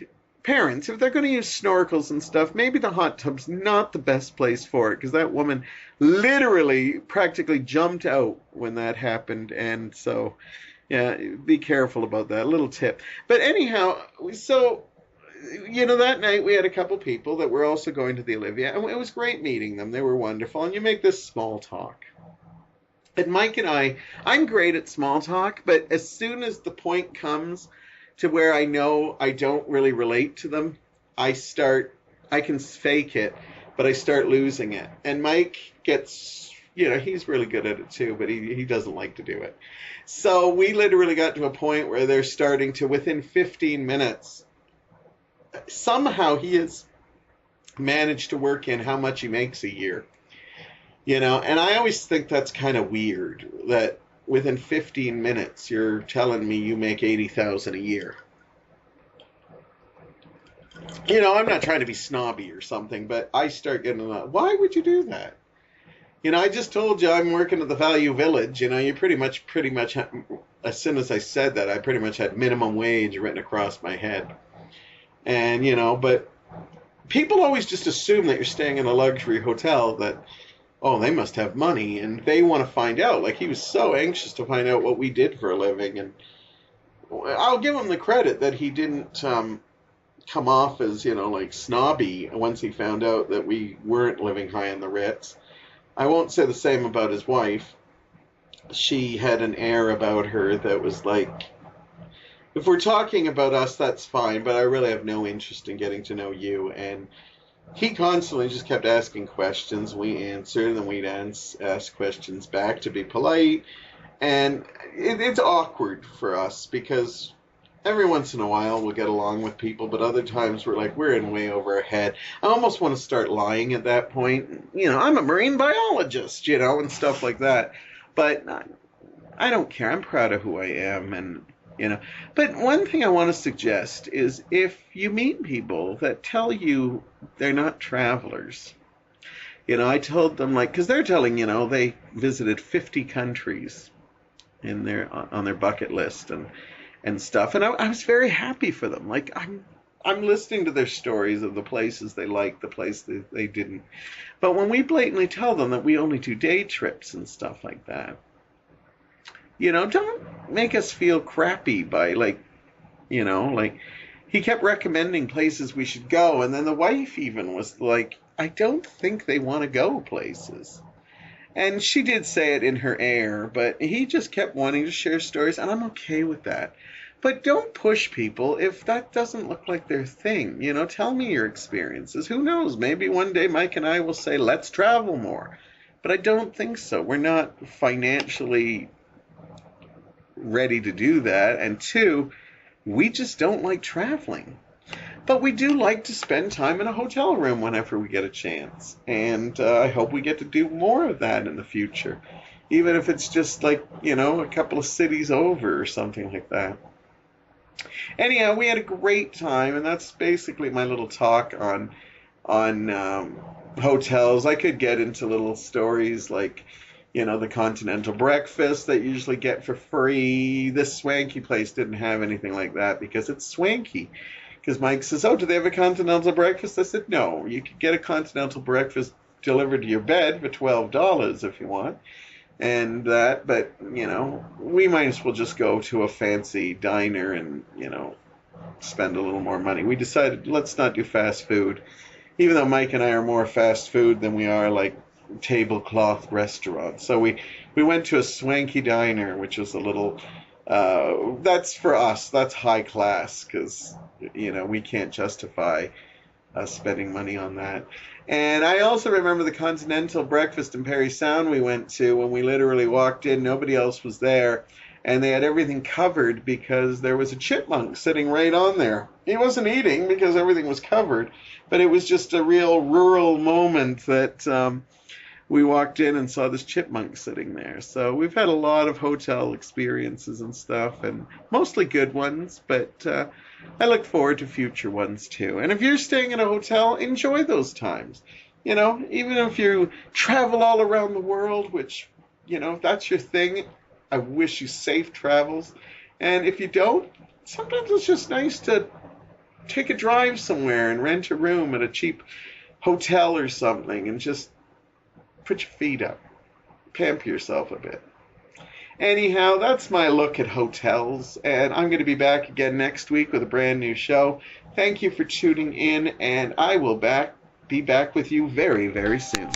parents, if they're going to use snorkels and stuff, maybe the hot tub's not the best place for it, because that woman literally practically jumped out when that happened. And so, yeah, be careful about that. A little tip. But anyhow, so, that night we had a couple people that were also going to the Olivia, and it was great meeting them. They were wonderful, and you make this small talk. And Mike and I'm great at small talk, but as soon as the point comes to where I know I don't really relate to them, I can fake it, but I start losing it. And Mike gets, he's really good at it too, but he doesn't like to do it. So we literally got to a point where they're starting to, within 15 minutes, somehow he has managed to work in how much he makes a year. And I always think that's kind of weird, that within 15 minutes, you're telling me you make $80,000 a year. I'm not trying to be snobby or something, but I start getting why would you do that? I just told you I'm working at the Value Village. You pretty much, as soon as I said that, I pretty much had minimum wage written across my head. And, but people always just assume that you're staying in a luxury hotel, that, oh, they must have money, and they want to find out. Like, he was so anxious to find out what we did for a living, and I'll give him the credit that he didn't come off as, like snobby once he found out that we weren't living high in the Ritz. I won't say the same about his wife. She had an air about her that was like, if we're talking about us, that's fine, but I really have no interest in getting to know you. And he constantly just kept asking questions. We answered, and then we'd ask questions back to be polite. And it's awkward for us because every once in a while we'll get along with people, but other times we're in way over our head. I almost want to start lying at that point. I'm a marine biologist, and stuff like that. But I don't care. I'm proud of who I am, and But one thing I want to suggest is if you meet people that tell you they're not travelers, I told them, because they're telling, they visited 50 countries on their bucket list and stuff. And I was very happy for them. I'm listening to their stories of the places they liked, the places they didn't. But when we blatantly tell them that we only do day trips and stuff like that, don't make us feel crappy by he kept recommending places we should go, and then the wife even was like, I don't think they want to go places. And she did say it in her air, but he just kept wanting to share stories, and I'm okay with that. But don't push people if that doesn't look like their thing. You know, tell me your experiences. Who knows? Maybe one day Mike and I will say, let's travel more. But I don't think so. We're not financially ready to do that. And two, we just don't like traveling. But we do like to spend time in a hotel room whenever we get a chance. And I hope we get to do more of that in the future. Even if it's just like, you know, a couple of cities over or something like that. Anyhow, we had a great time, and that's basically my little talk on hotels. I could get into little stories like, you know, the continental breakfast that you usually get for free. This swanky place didn't have anything like that because it's swanky. Because Mike says, oh, do they have a continental breakfast? I said, no, you could get a continental breakfast delivered to your bed for $12 if you want. And that, but, you know, we might as well just go to a fancy diner and, you know, spend a little more money. We decided, let's not do fast food. Even though Mike and I are more fast food than we are like tablecloth restaurants. So we went to a swanky diner, which was a little, that's for us, that's high class, because, you know, we can't justify spending money on that. And I also remember the continental breakfast in Parry Sound we went to when we literally walked in. Nobody else was there. And they had everything covered because there was a chipmunk sitting right on there. He wasn't eating because everything was covered. But it was just a real rural moment that we walked in and saw this chipmunk sitting there. So we've had a lot of hotel experiences and stuff, and mostly good ones, but I look forward to future ones too. And if you're staying in a hotel, enjoy those times. You know, even if you travel all around the world, which, you know, if that's your thing, I wish you safe travels. And if you don't, sometimes it's just nice to take a drive somewhere and rent a room at a cheap hotel or something and just put your feet up, pamper yourself a bit. Anyhow, that's my look at hotels, and I'm going to be back again next week with a brand new show. Thank you for tuning in, and I will be back with you very, very soon.